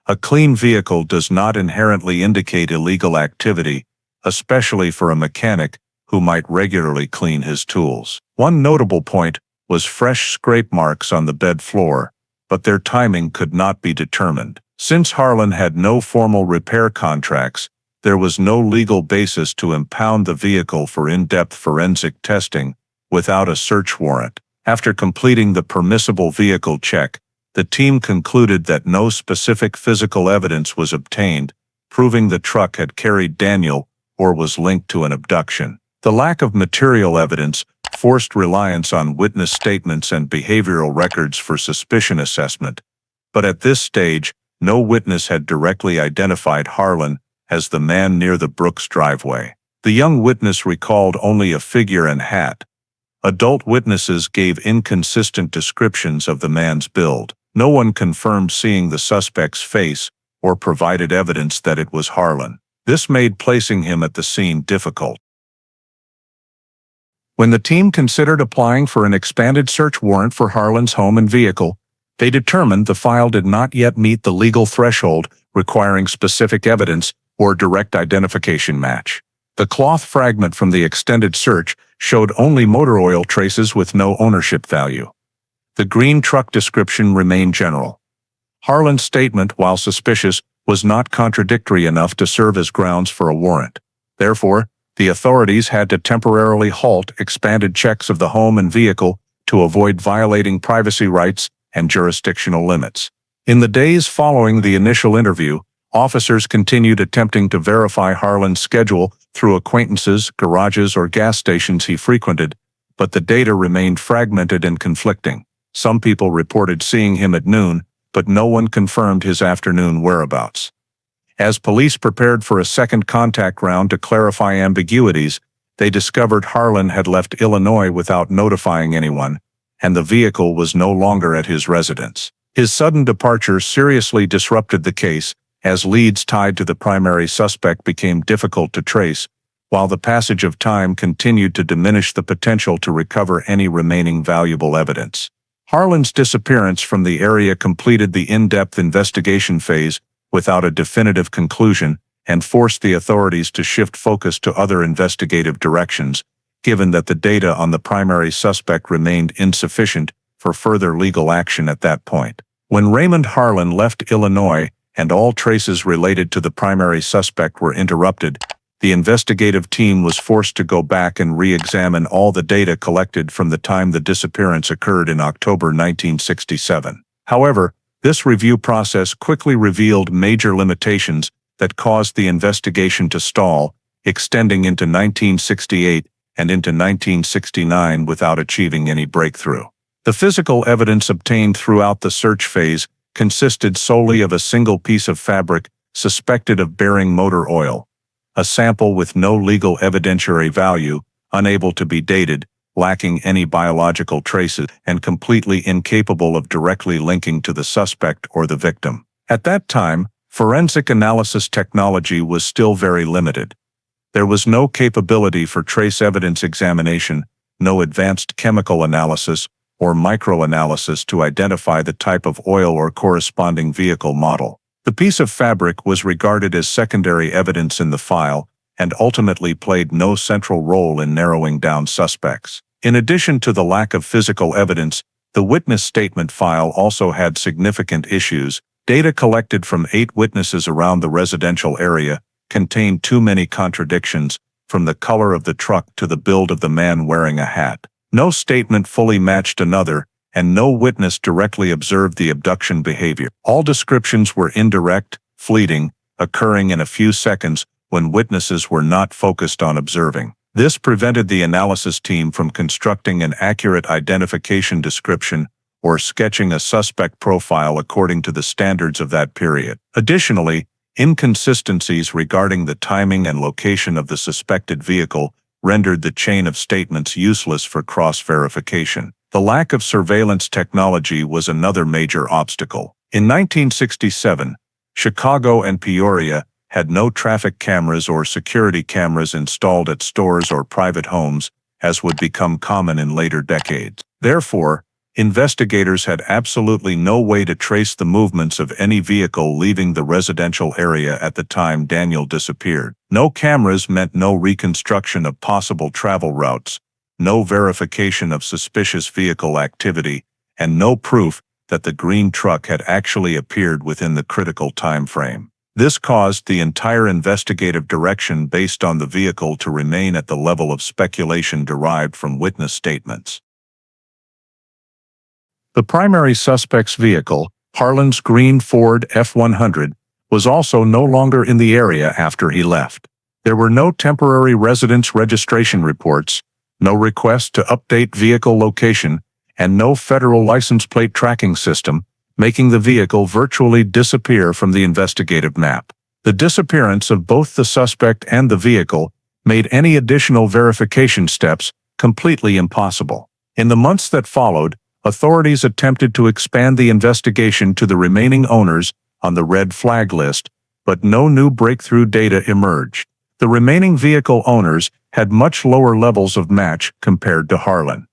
A clean vehicle does not inherently indicate illegal activity, especially for a mechanic who might regularly clean his tools. One notable point was fresh scrape marks on the bed floor, but their timing could not be determined. Since Harlan had no formal repair contracts, there was no legal basis to impound the vehicle for in-depth forensic testing without a search warrant. After completing the permissible vehicle check, the team concluded that no specific physical evidence was obtained, proving the truck had carried Daniel or was linked to an abduction. The lack of material evidence forced reliance on witness statements and behavioral records for suspicion assessment, but at this stage, no witness had directly identified Harlan as the man near the Brooks driveway. The young witness recalled only a figure and hat. Adult witnesses gave inconsistent descriptions of the man's build. No one confirmed seeing the suspect's face or provided evidence that it was Harlan. This made placing him at the scene difficult. When the team considered applying for an expanded search warrant for Harlan's home and vehicle, they determined the file did not yet meet the legal threshold requiring specific evidence or direct identification match. The cloth fragment from the extended search showed only motor oil traces with no ownership value. The green truck description remained general. Harlan's statement, while suspicious, was not contradictory enough to serve as grounds for a warrant. Therefore, the authorities had to temporarily halt expanded checks of the home and vehicle to avoid violating privacy rights and jurisdictional limits. In the days following the initial interview, officers continued attempting to verify Harlan's schedule through acquaintances, garages, or gas stations he frequented, but the data remained fragmented and conflicting. Some people reported seeing him at noon, but no one confirmed his afternoon whereabouts. As police prepared for a second contact round to clarify ambiguities, they discovered Harlan had left Illinois without notifying anyone, and the vehicle was no longer at his residence. His sudden departure seriously disrupted the case, as leads tied to the primary suspect became difficult to trace, while the passage of time continued to diminish the potential to recover any remaining valuable evidence. Harlan's disappearance from the area completed the in-depth investigation phase without a definitive conclusion and forced the authorities to shift focus to other investigative directions, given that the data on the primary suspect remained insufficient for further legal action at that point. When Raymond Harlan left Illinois and all traces related to the primary suspect were interrupted, the investigative team was forced to go back and re-examine all the data collected from the time the disappearance occurred in October 1967. However, this review process quickly revealed major limitations that caused the investigation to stall, extending into 1968 and into 1969 without achieving any breakthrough. The physical evidence obtained throughout the search phase consisted solely of a single piece of fabric suspected of bearing motor oil, a sample with no legal evidentiary value, unable to be dated, lacking any biological traces and completely incapable of directly linking to the suspect or the victim. At that time, forensic analysis technology was still very limited. There was no capability for trace evidence examination, no advanced chemical analysis, or microanalysis to identify the type of oil or corresponding vehicle model. The piece of fabric was regarded as secondary evidence in the file and ultimately played no central role in narrowing down suspects. In addition to the lack of physical evidence, the witness statement file also had significant issues. Data collected from 8 witnesses around the residential area contained too many contradictions, from the color of the truck to the build of the man wearing a hat. No statement fully matched another, and no witness directly observed the abduction behavior. All descriptions were indirect, fleeting, occurring in a few seconds when witnesses were not focused on observing. This prevented the analysis team from constructing an accurate identification description or sketching a suspect profile according to the standards of that period. Additionally, inconsistencies regarding the timing and location of the suspected vehicle rendered the chain of statements useless for cross-verification. The lack of surveillance technology was another major obstacle. In 1967, Chicago and Peoria had no traffic cameras or security cameras installed at stores or private homes, as would become common in later decades. Therefore, investigators had absolutely no way to trace the movements of any vehicle leaving the residential area at the time Daniel disappeared. No cameras meant no reconstruction of possible travel routes, no verification of suspicious vehicle activity, and no proof that the green truck had actually appeared within the critical time frame. This caused the entire investigative direction based on the vehicle to remain at the level of speculation derived from witness statements. The primary suspect's vehicle, Harlan's green Ford F-100, was also no longer in the area after he left. There were no temporary residence registration reports, no request to update vehicle location, and no federal license plate tracking system, making the vehicle virtually disappear from the investigative map. The disappearance of both the suspect and the vehicle made any additional verification steps completely impossible. In the months that followed, authorities attempted to expand the investigation to the remaining owners on the red flag list, but no new breakthrough data emerged. The remaining vehicle owners had much lower levels of match compared to Harlan.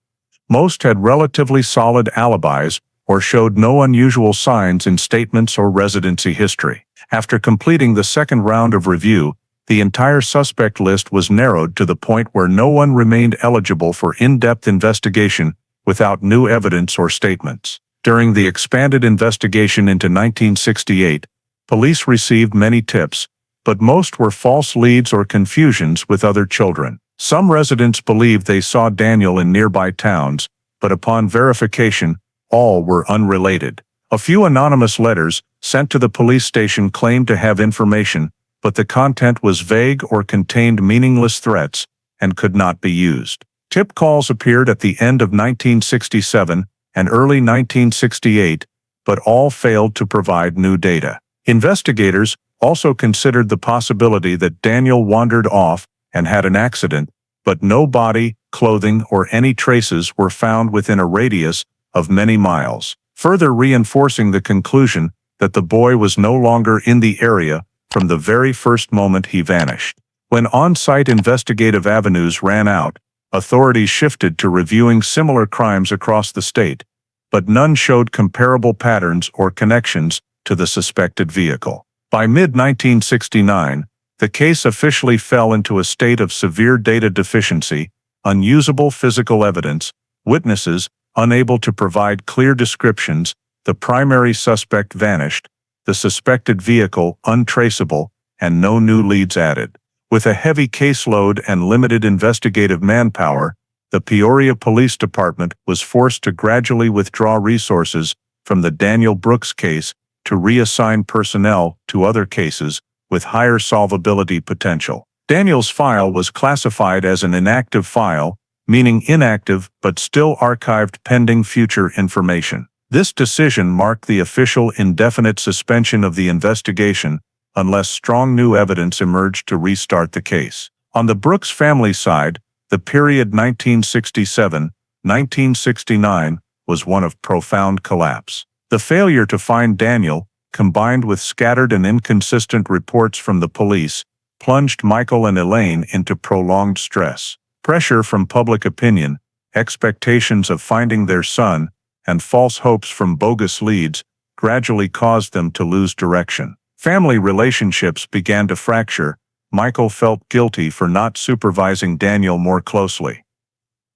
Most had relatively solid alibis or showed no unusual signs in statements or residency history. After completing the second round of review, the entire suspect list was narrowed to the point where no one remained eligible for in-depth investigation without new evidence or statements. During the expanded investigation into 1968, police received many tips, but most were false leads or confusions with other children. Some residents believed they saw Daniel in nearby towns, but upon verification, all were unrelated. A few anonymous letters sent to the police station claimed to have information, but the content was vague or contained meaningless threats and could not be used. Tip calls appeared at the end of 1967 and early 1968, but all failed to provide new data. Investigators also considered the possibility that Daniel wandered off and had an accident, but no body, clothing, or any traces were found within a radius of many miles, further reinforcing the conclusion that the boy was no longer in the area from the very first moment he vanished. When on-site investigative avenues ran out, authorities shifted to reviewing similar crimes across the state, but none showed comparable patterns or connections to the suspected vehicle. By mid-1969, the case officially fell into a state of severe data deficiency, unusable physical evidence, witnesses unable to provide clear descriptions, the primary suspect vanished, the suspected vehicle untraceable, and no new leads added. With a heavy caseload and limited investigative manpower, the Peoria Police Department was forced to gradually withdraw resources from the Daniel Brooks case to reassign personnel to other cases with higher solvability potential. Daniel's file was classified as an inactive file, meaning inactive but still archived pending future information. This decision marked the official indefinite suspension of the investigation unless strong new evidence emerged to restart the case. On the Brooks family side, The period 1967-1969 was one of profound collapse. The failure to find Daniel, combined with scattered and inconsistent reports from the police, plunged Michael and Elaine into prolonged stress. Pressure from public opinion, expectations of finding their son, and false hopes from bogus leads gradually caused them to lose direction. Family relationships began to fracture. Michael felt guilty for not supervising Daniel more closely.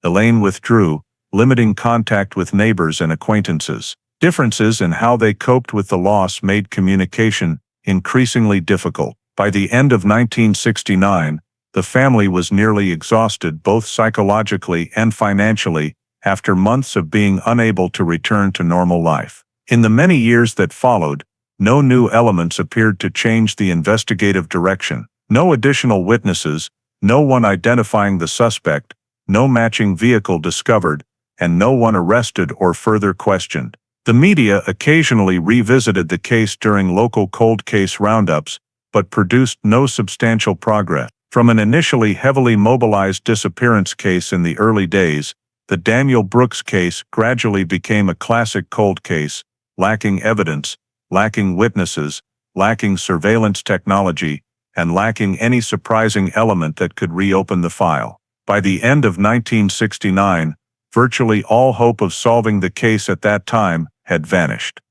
Elaine withdrew, limiting contact with neighbors and acquaintances. Differences in how they coped with the loss made communication increasingly difficult. By the end of 1969, the family was nearly exhausted both psychologically and financially after months of being unable to return to normal life. In the many years that followed, no new elements appeared to change the investigative direction. No additional witnesses, no one identifying the suspect, no matching vehicle discovered, and no one arrested or further questioned. The media occasionally revisited the case during local cold case roundups, but produced no substantial progress. From an initially heavily mobilized disappearance case in the early days, the Daniel Brooks case gradually became a classic cold case, lacking evidence, lacking witnesses, lacking surveillance technology, and lacking any surprising element that could reopen the file. By the end of 1969, virtually all hope of solving the case at that time had vanished.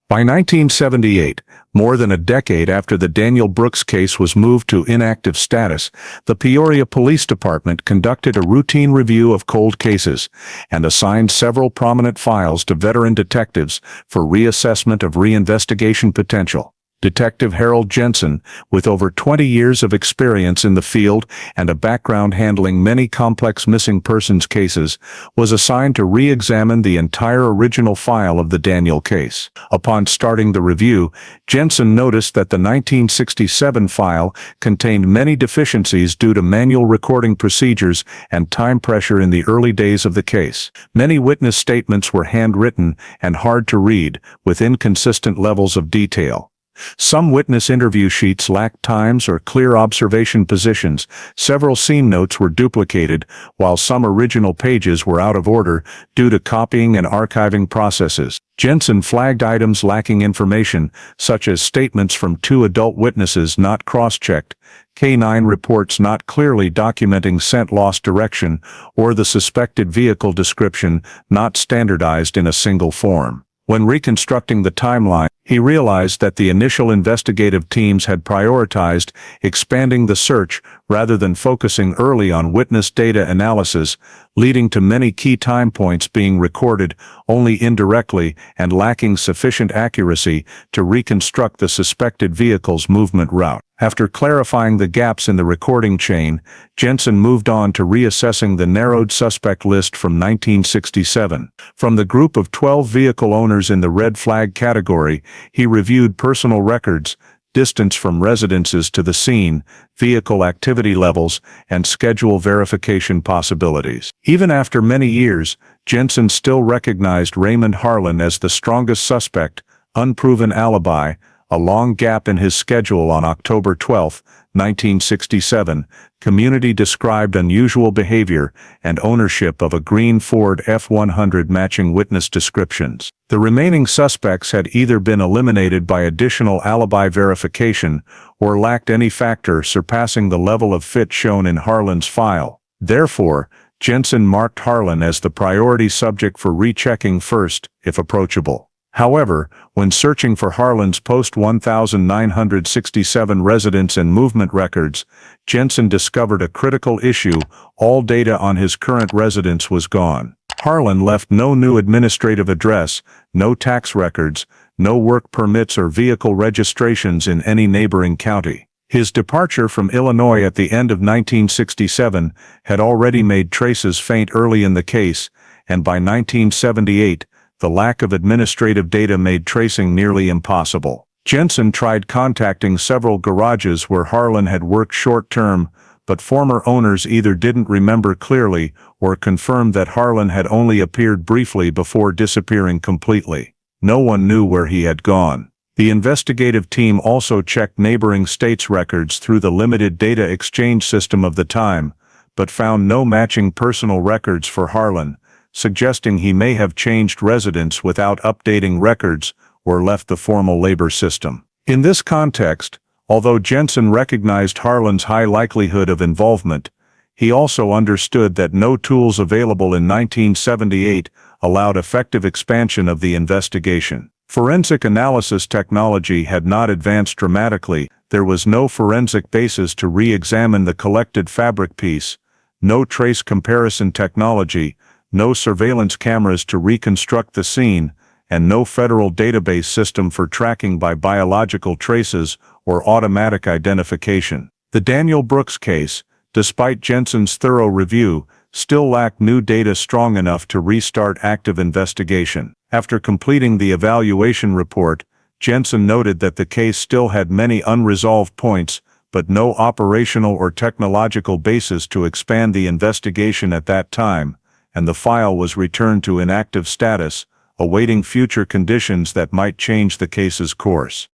By 1978, more than a decade after the Daniel Brooks case was moved to inactive status, the Peoria Police Department conducted a routine review of cold cases and assigned several prominent files to veteran detectives for reassessment of reinvestigation potential. Detective Harold Jensen, with over 20 years of experience in the field and a background handling many complex missing persons cases, was assigned to re-examine the entire original file of the Daniel case. Upon starting the review, Jensen noticed that the 1967 file contained many deficiencies due to manual recording procedures and time pressure in the early days of the case. Many witness statements were handwritten and hard to read, with inconsistent levels of detail. Some witness interview sheets lacked times or clear observation positions. Several scene notes were duplicated, while some original pages were out of order due to copying and archiving processes. Jensen flagged items lacking information, such as statements from 2 adult witnesses not cross-checked, K-9 reports not clearly documenting scent loss direction, or the suspected vehicle description not standardized in a single form. When reconstructing the timeline, he realized that the initial investigative teams had prioritized expanding the search rather than focusing early on witness data analysis, leading to many key time points being recorded only indirectly and lacking sufficient accuracy to reconstruct the suspected vehicle's movement route. After clarifying the gaps in the recording chain, Jensen moved on to reassessing the narrowed suspect list from 1967. From the group of 12 vehicle owners in the red flag category, he reviewed personal records, distance from residences to the scene, vehicle activity levels, and schedule verification possibilities. Even after many years, Jensen still recognized Raymond Harlan as the strongest suspect, unproven alibi, a long gap in his schedule on October 12, 1967, community described unusual behavior, and ownership of a green Ford F-100 matching witness descriptions. The remaining suspects had either been eliminated by additional alibi verification or lacked any factor surpassing the level of fit shown in Harlan's file. Therefore, Jensen marked Harlan as the priority subject for rechecking first, if approachable. However, when searching for Harlan's post-1967 residence and movement records, Jensen discovered a critical issue: all data on his current residence was gone. Harlan left no new administrative address, no tax records, no work permits or vehicle registrations in any neighboring county. His departure from Illinois at the end of 1967 had already made traces faint early in the case, and by 1978, the lack of administrative data made tracing nearly impossible. Jensen tried contacting several garages where Harlan had worked short-term, but former owners either didn't remember clearly or confirmed that Harlan had only appeared briefly before disappearing completely. No one knew where he had gone. The investigative team also checked neighboring states' records through the limited data exchange system of the time, but found no matching personal records for Harlan, suggesting he may have changed residence without updating records or left the formal labor system. In this context, although Jensen recognized Harlan's high likelihood of involvement, he also understood that no tools available in 1978 allowed effective expansion of the investigation. Forensic analysis technology had not advanced dramatically. There was no forensic basis to re-examine the collected fabric piece, no trace comparison technology, no surveillance cameras to reconstruct the scene, and no federal database system for tracking by biological traces or automatic identification. The Daniel Brooks case, despite Jensen's thorough review, still lacked new data strong enough to restart active investigation. After completing the evaluation report, Jensen noted that the case still had many unresolved points, but no operational or technological basis to expand the investigation at that time, and the file was returned to inactive status, awaiting future conditions that might change the case's course.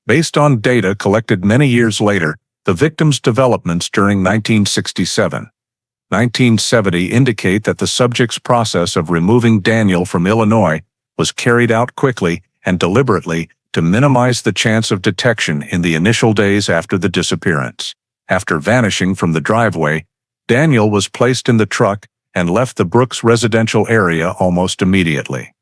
Based on data collected many years later, the victim's developments during 1967-1970 indicate that the subject's process of removing Daniel from Illinois was carried out quickly and deliberately to minimize the chance of detection in the initial days after the disappearance. After vanishing from the driveway, Daniel was placed in the truck and left the Brooks residential area almost immediately.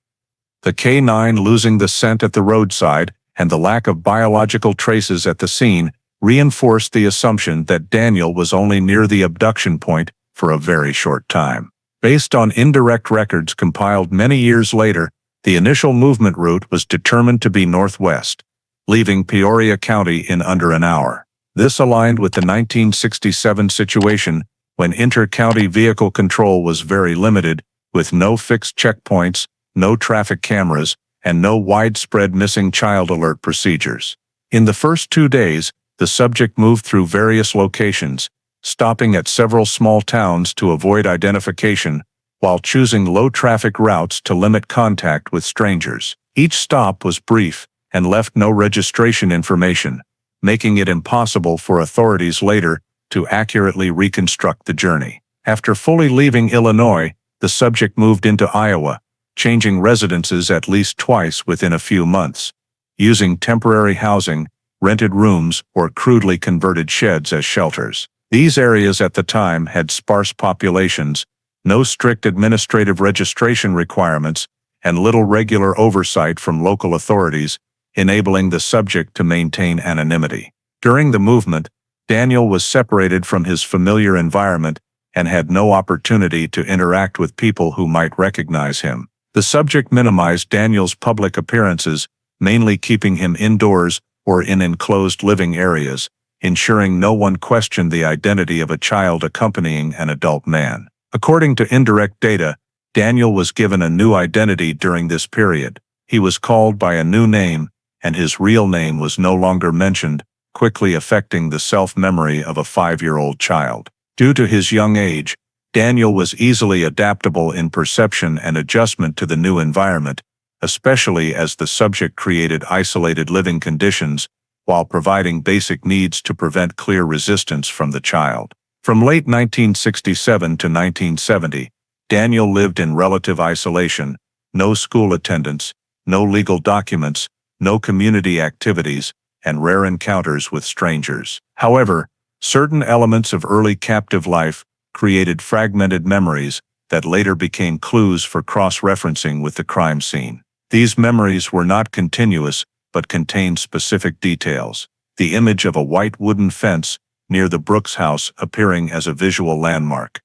The K-9 losing the scent at the roadside and the lack of biological traces at the scene reinforced the assumption that Daniel was only near the abduction point for a very short time. Based on indirect records compiled many years later, the initial movement route was determined to be northwest, leaving Peoria County in under an hour. This aligned with the 1967 situation when inter-county vehicle control was very limited, with no fixed checkpoints, no traffic cameras, and no widespread missing child alert procedures. In the first 2 days, the subject moved through various locations, stopping at several small towns to avoid identification, while choosing low-traffic routes to limit contact with strangers. Each stop was brief and left no registration information, making it impossible for authorities later to accurately reconstruct the journey. After fully leaving Illinois, the subject moved into Iowa, changing residences at least twice within a few months, using temporary housing, rented rooms, or crudely converted sheds as shelters. These areas at the time had sparse populations, no strict administrative registration requirements, and little regular oversight from local authorities, enabling the subject to maintain anonymity. During the movement, Daniel was separated from his familiar environment and had no opportunity to interact with people who might recognize him. The subject minimized Daniel's public appearances, mainly keeping him indoors or in enclosed living areas, ensuring no one questioned the identity of a child accompanying an adult man. According to indirect data, Daniel was given a new identity during this period. He was called by a new name, and his real name was no longer mentioned, quickly affecting the self-memory of a 5-year-old child. Due to his young age, Daniel was easily adaptable in perception and adjustment to the new environment, especially as the subject created isolated living conditions while providing basic needs to prevent clear resistance from the child. From late 1967 to 1970, Daniel lived in relative isolation, no school attendance, no legal documents, no community activities, and rare encounters with strangers. However, certain elements of early captive life created fragmented memories that later became clues for cross-referencing with the crime scene. These memories were not continuous, but contained specific details. The image of a white wooden fence near the Brooks house appearing as a visual landmark.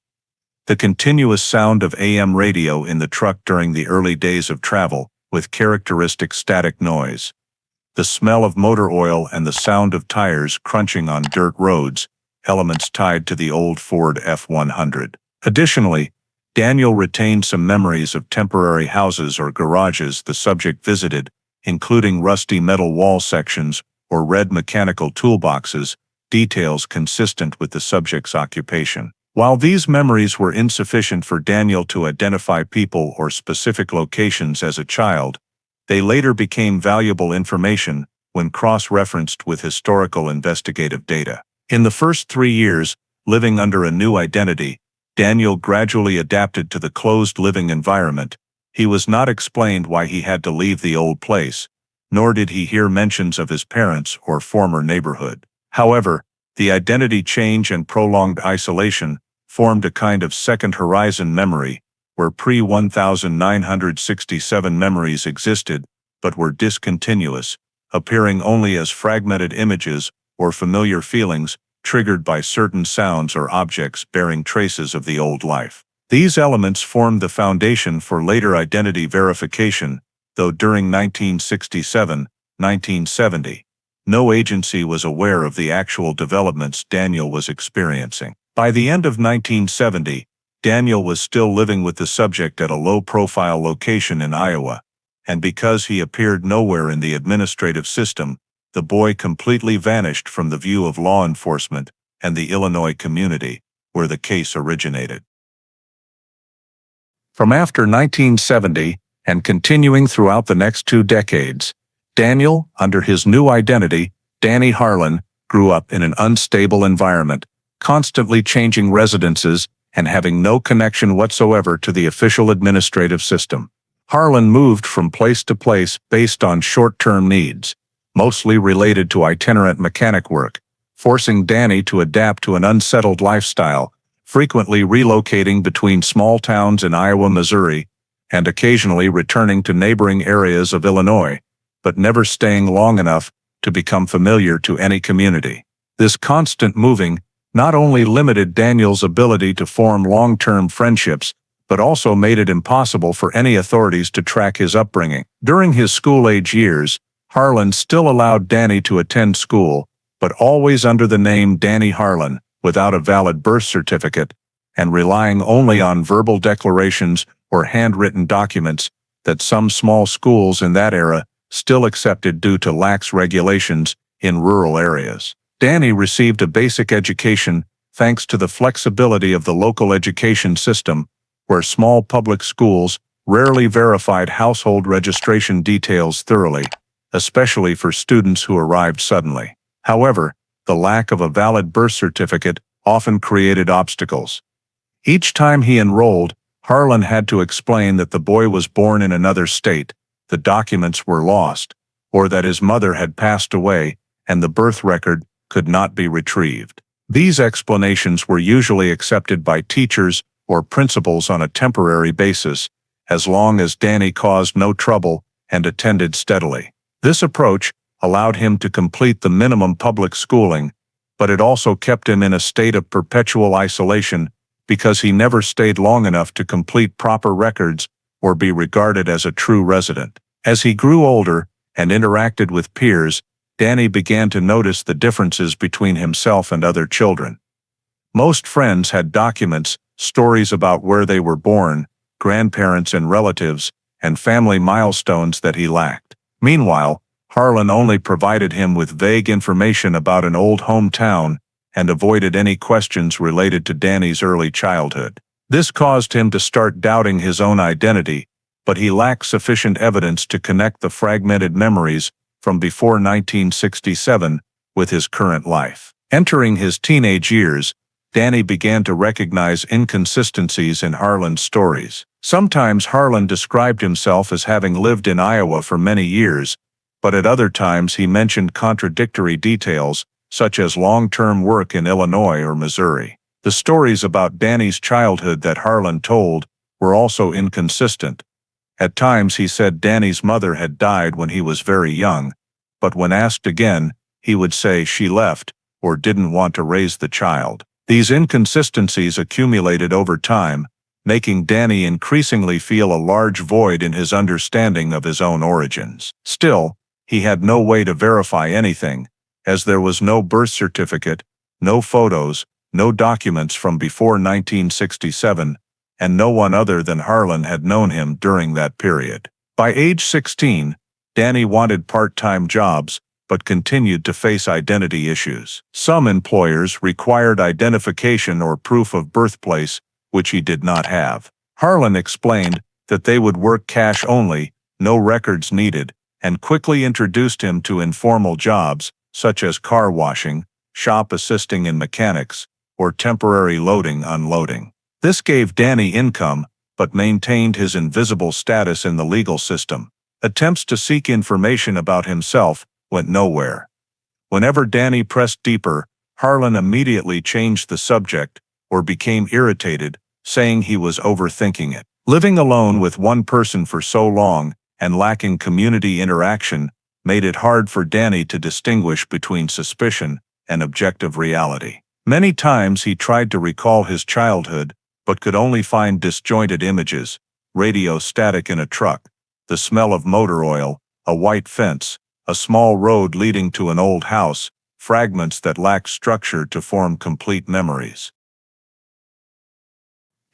The continuous sound of AM radio in the truck during the early days of travel, with characteristic static noise. The smell of motor oil and the sound of tires crunching on dirt roads, elements tied to the old Ford F-100. Additionally, Daniel retained some memories of temporary houses or garages the subject visited, including rusty metal wall sections or red mechanical toolboxes, details consistent with the subject's occupation. While these memories were insufficient for Daniel to identify people or specific locations as a child, They later became valuable information when cross-referenced with historical investigative data. In the first 3 years, living under a new identity, Daniel gradually adapted to the closed living environment. He was not explained why he had to leave the old place, nor did he hear mentions of his parents or former neighborhood. However, the identity change and prolonged isolation formed a kind of second horizon memory, where pre-1967 memories existed, but were discontinuous, appearing only as fragmented images or familiar feelings triggered by certain sounds or objects bearing traces of the old life. These elements formed the foundation for later identity verification, though during 1967-1970, no agency was aware of the actual developments Daniel was experiencing. By the end of 1970, Daniel was still living with the subject at a low-profile location in Iowa, and because he appeared nowhere in the administrative system, the boy completely vanished from the view of law enforcement and the Illinois community, where the case originated. From after 1970, and continuing throughout the next 2 decades, Daniel, under his new identity, Danny Harlan, grew up in an unstable environment, constantly changing residences and having no connection whatsoever to the official administrative system. Harlan moved from place to place based on short-term needs, mostly related to itinerant mechanic work, forcing Danny to adapt to an unsettled lifestyle, frequently relocating between small towns in Iowa, Missouri, and occasionally returning to neighboring areas of Illinois, but never staying long enough to become familiar to any community. This constant moving not only limited Daniel's ability to form long-term friendships, but also made it impossible for any authorities to track his upbringing. During his school-age years, Harlan still allowed Danny to attend school, but always under the name Danny Harlan, without a valid birth certificate, and relying only on verbal declarations or handwritten documents that some small schools in that era still accepted due to lax regulations in rural areas. Danny received a basic education thanks to the flexibility of the local education system, where small public schools rarely verified household registration details thoroughly, especially for students who arrived suddenly. However, the lack of a valid birth certificate often created obstacles. Each time he enrolled, Harlan had to explain that the boy was born in another state, the documents were lost, or that his mother had passed away and the birth record could not be retrieved. These explanations were usually accepted by teachers or principals on a temporary basis, as long as Danny caused no trouble and attended steadily. This approach allowed him to complete the minimum public schooling, but it also kept him in a state of perpetual isolation because he never stayed long enough to complete proper records or be regarded as a true resident. As he grew older and interacted with peers, Danny began to notice the differences between himself and other children. Most friends had documents, stories about where they were born, grandparents and relatives, and family milestones that he lacked. Meanwhile, Harlan only provided him with vague information about an old hometown and avoided any questions related to Danny's early childhood. This caused him to start doubting his own identity, but he lacked sufficient evidence to connect the fragmented memories from before 1967 with his current life. Entering his teenage years, Danny began to recognize inconsistencies in Harlan's stories. Sometimes Harlan described himself as having lived in Iowa for many years, but at other times he mentioned contradictory details, such as long-term work in Illinois or Missouri. The stories about Danny's childhood that Harlan told were also inconsistent. At times he said Danny's mother had died when he was very young, but when asked again, he would say she left or didn't want to raise the child. These inconsistencies accumulated over time, making Danny increasingly feel a large void in his understanding of his own origins. Still, he had no way to verify anything, as there was no birth certificate, no photos, no documents from before 1967, and no one other than Harlan had known him during that period. By age 16, Danny wanted part-time jobs, but continued to face identity issues. Some employers required identification or proof of birthplace, which he did not have. Harlan explained that they would work cash only no records needed, and quickly introduced him to informal jobs, such as car washing, shop assisting in mechanics, or temporary loading/unloading. This gave Danny income, but maintained his invisible status in the legal system. Attempts to seek information about himself went nowhere. Whenever Danny pressed deeper, Harlan immediately changed the subject or became irritated, saying he was overthinking it. Living alone with one person for so long and lacking community interaction made it hard for Danny to distinguish between suspicion and objective reality. Many times he tried to recall his childhood, but could only find disjointed images, radio static in a truck, the smell of motor oil, a white fence, a small road leading to an old house, fragments that lacked structure to form complete memories.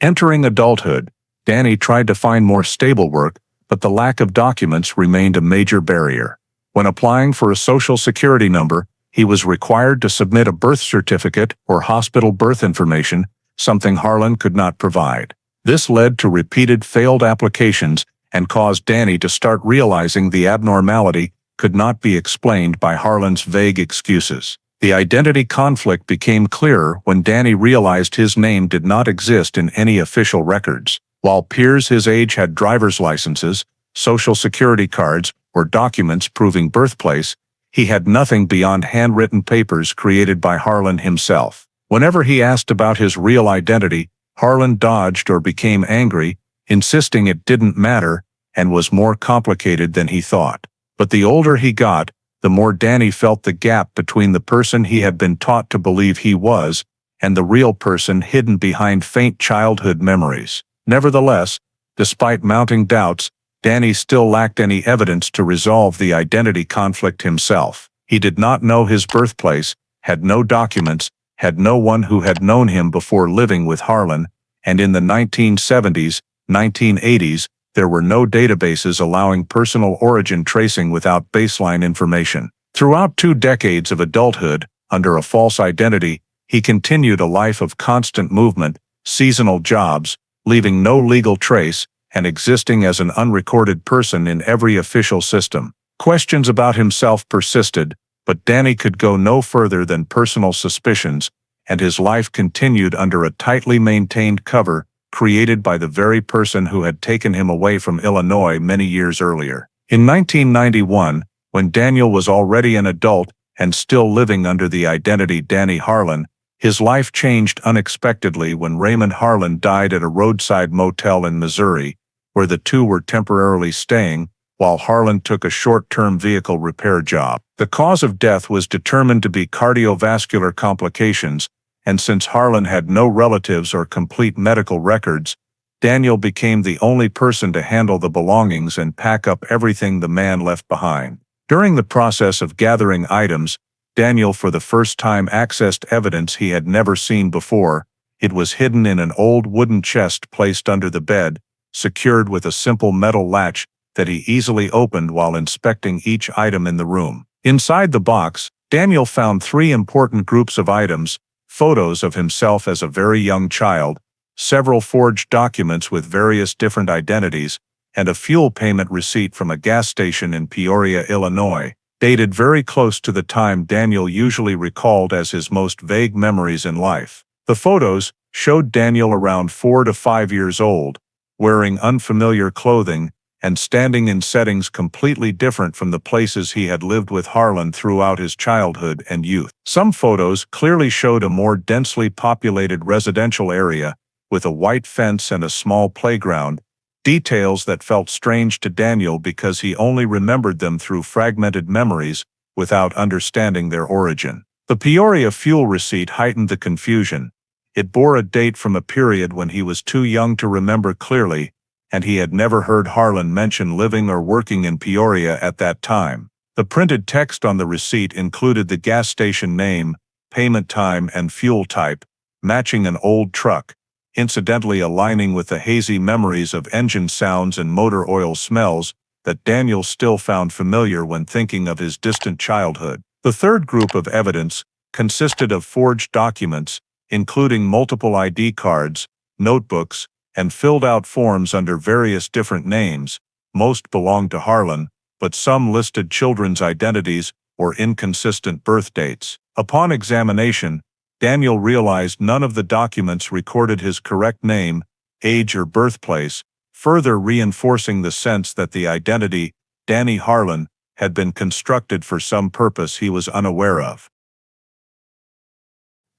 Entering adulthood, Danny tried to find more stable work, but the lack of documents remained a major barrier. When applying for a social security number, he was required to submit a birth certificate or hospital birth information, something Harlan could not provide. This led to repeated failed applications and caused Danny to start realizing the abnormality could not be explained by Harlan's vague excuses. The identity conflict became clearer when Danny realized his name did not exist in any official records. While peers his age had driver's licenses, social security cards, or documents proving birthplace, he had nothing beyond handwritten papers created by Harlan himself. Whenever he asked about his real identity, Harlan dodged or became angry, insisting it didn't matter and was more complicated than he thought. But the older he got, the more Danny felt the gap between the person he had been taught to believe he was and the real person hidden behind faint childhood memories. Nevertheless, despite mounting doubts, Danny still lacked any evidence to resolve the identity conflict himself. He did not know his birthplace, had no documents, had no one who had known him before living with Harlan, and in the 1970s, 1980s, there were no databases allowing personal origin tracing without baseline information. Throughout 2 decades of adulthood, under a false identity, he continued a life of constant movement, seasonal jobs, leaving no legal trace, and existing as an unrecorded person in every official system. Questions about himself persisted, but Danny could go no further than personal suspicions, and his life continued under a tightly maintained cover created by the very person who had taken him away from Illinois many years earlier. In 1991, when Daniel was already an adult and still living under the identity Danny Harlan, his life changed unexpectedly when Raymond Harlan died at a roadside motel in Missouri, where the two were temporarily staying, while Harlan took a short-term vehicle repair job. The cause of death was determined to be cardiovascular complications, and since Harlan had no relatives or complete medical records, Daniel became the only person to handle the belongings and pack up everything the man left behind. During the process of gathering items, Daniel for the first time accessed evidence he had never seen before. It was hidden in an old wooden chest placed under the bed, secured with a simple metal latch that he easily opened while inspecting each item in the room. Inside the box, Daniel found 3 important groups of items: photos of himself as a very young child, several forged documents with various different identities, and a fuel payment receipt from a gas station in Peoria, Illinois, dated very close to the time Daniel usually recalled as his most vague memories in life. The photos showed Daniel around 4 to 5 years old, wearing unfamiliar clothing, and standing in settings completely different from the places he had lived with Harlan throughout his childhood and youth. Some photos clearly showed a more densely populated residential area, with a white fence and a small playground, details that felt strange to Daniel because he only remembered them through fragmented memories without understanding their origin. The Peoria fuel receipt heightened the confusion. It bore a date from a period when he was too young to remember clearly, and he had never heard Harlan mention living or working in Peoria at that time. The printed text on the receipt included the gas station name, payment time, and fuel type, matching an old truck, incidentally aligning with the hazy memories of engine sounds and motor oil smells that Daniel still found familiar when thinking of his distant childhood. The third group of evidence consisted of forged documents, including multiple ID cards, notebooks, and filled-out forms under various different names, Most belonged to Harlan, but some listed children's identities or inconsistent birth dates. Upon examination, Daniel realized none of the documents recorded his correct name, age, or birthplace, further reinforcing the sense that the identity, Danny Harlan, had been constructed for some purpose he was unaware of.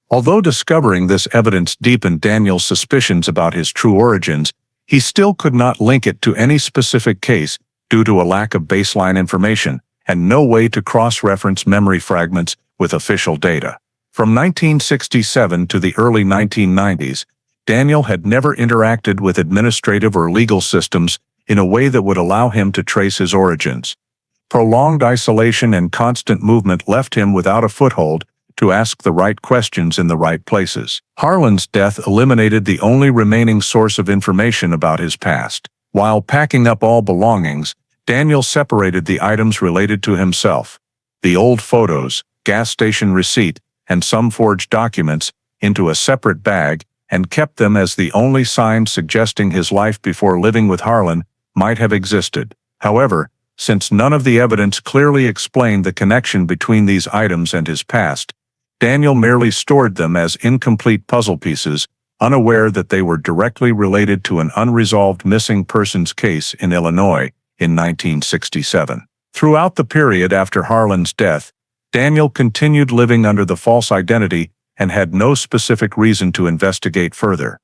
Although discovering this evidence deepened Daniel's suspicions about his true origins, he still could not link it to any specific case due to a lack of baseline information and no way to cross-reference memory fragments with official data. From 1967 to the early 1990s, Daniel had never interacted with administrative or legal systems in a way that would allow him to trace his origins. Prolonged isolation and constant movement left him without a foothold to ask the right questions in the right places. Harlan's death eliminated the only remaining source of information about his past. While packing up all belongings, Daniel separated the items related to himself, the old photos, gas station receipt, and some forged documents, into a separate bag and kept them as the only sign suggesting his life before living with Harlan might have existed. However, since none of the evidence clearly explained the connection between these items and his past, Daniel merely stored them as incomplete puzzle pieces, unaware that they were directly related to an unresolved missing persons case in Illinois in 1967. Throughout the period after Harlan's death, Daniel continued living under the false identity and had no specific reason to investigate further.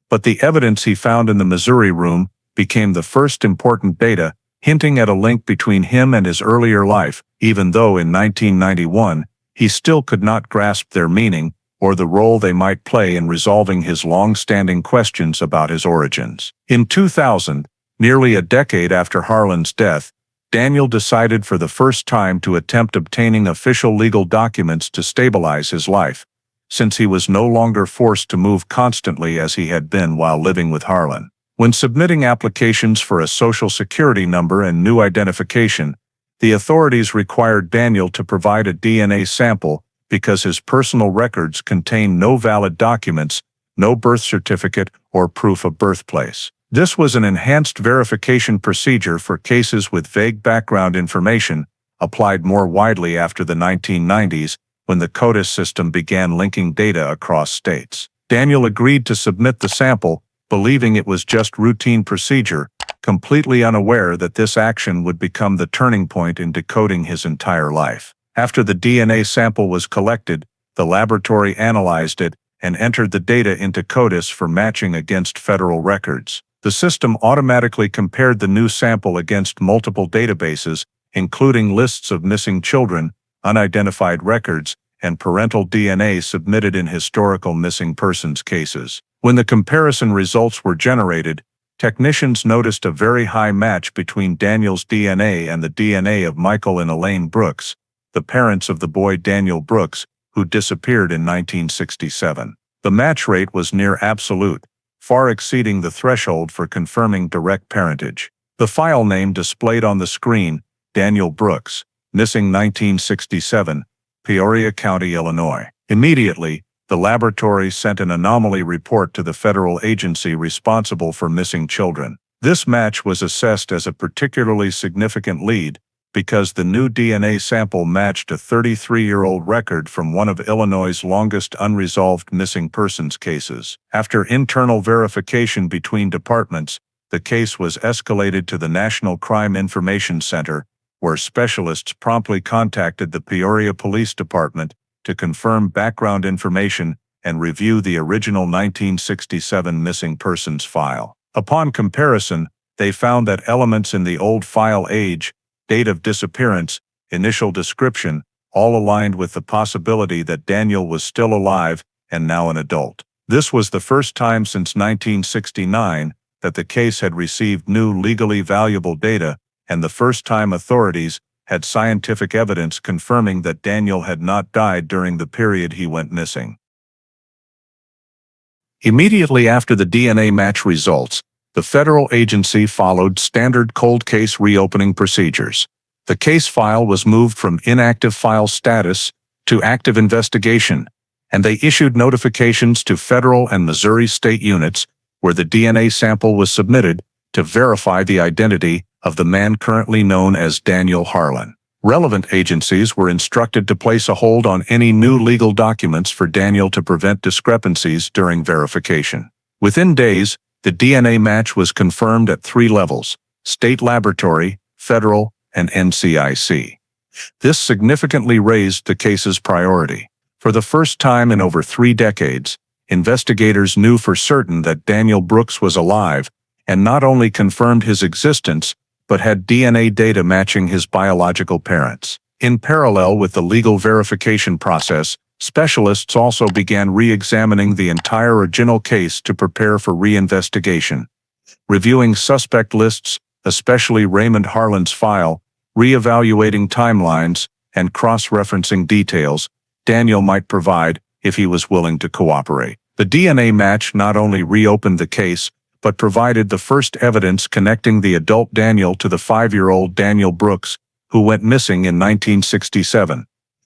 But the evidence he found in the Missouri room became the first important data hinting at a link between him and his earlier life, even though in 1991, he still could not grasp their meaning or the role they might play in resolving his long-standing questions about his origins. In 2000, nearly a decade after Harlan's death, Daniel decided for the first time to attempt obtaining official legal documents to stabilize his life, since he was no longer forced to move constantly as he had been while living with Harlan. When submitting applications for a social security number and new identification, the authorities required Daniel to provide a DNA sample because his personal records contained no valid documents, no birth certificate, or proof of birthplace. This was an enhanced verification procedure for cases with vague background information, applied more widely after the 1990s when the CODIS system began linking data across states. Daniel agreed to submit the sample, believing it was just routine procedure, completely unaware that this action would become the turning point in decoding his entire life. After the DNA sample was collected, the laboratory analyzed it and entered the data into CODIS for matching against federal records. The system automatically compared the new sample against multiple databases, including lists of missing children, unidentified records, and parental DNA submitted in historical missing persons cases. When the comparison results were generated, technicians noticed a very high match between Daniel's DNA and the DNA of Michael and Elaine Brooks, the parents of the boy Daniel Brooks, who disappeared in 1967. The match rate was near absolute, far exceeding the threshold for confirming direct parentage. The file name displayed on the screen, Daniel Brooks, missing 1967, Peoria County, Illinois. Immediately, the laboratory sent an anomaly report to the federal agency responsible for missing children. This match was assessed as a particularly significant lead because the new DNA sample matched a 33-year-old record from one of Illinois' longest unresolved missing persons cases. After internal verification between departments, the case was escalated to the National Crime Information Center, where specialists promptly contacted the Peoria Police Department to confirm background information and review the original 1967 missing persons file. Upon comparison, they found that elements in the old file, age, date of disappearance, initial description, all aligned with the possibility that Daniel was still alive and now an adult. This was the first time since 1969 that the case had received new legally valuable data, and the first time authorities had scientific evidence confirming that Daniel had not died during the period he went missing. Immediately after the DNA match results, the federal agency followed standard cold case reopening procedures. The case file was moved from inactive file status to active investigation, and they issued notifications to federal and Missouri state units where the DNA sample was submitted to verify the identity of the man currently known as Daniel Harlan. Relevant agencies were instructed to place a hold on any new legal documents for Daniel to prevent discrepancies during verification. Within days, the DNA match was confirmed at 3 levels: state laboratory, federal, and NCIC. This significantly raised the case's priority. For the first time in over 3 decades, investigators knew for certain that Daniel Brooks was alive, and not only confirmed his existence, but had DNA data matching his biological parents. In parallel with the legal verification process, specialists also began re-examining the entire original case to prepare for reinvestigation. Reviewing suspect lists, especially Raymond Harlan's file, re-evaluating timelines, and cross-referencing details Daniel might provide if he was willing to cooperate. The DNA match not only reopened the case, but provided the first evidence connecting the adult Daniel to the 5-year-old Daniel Brooks, who went missing in 1967.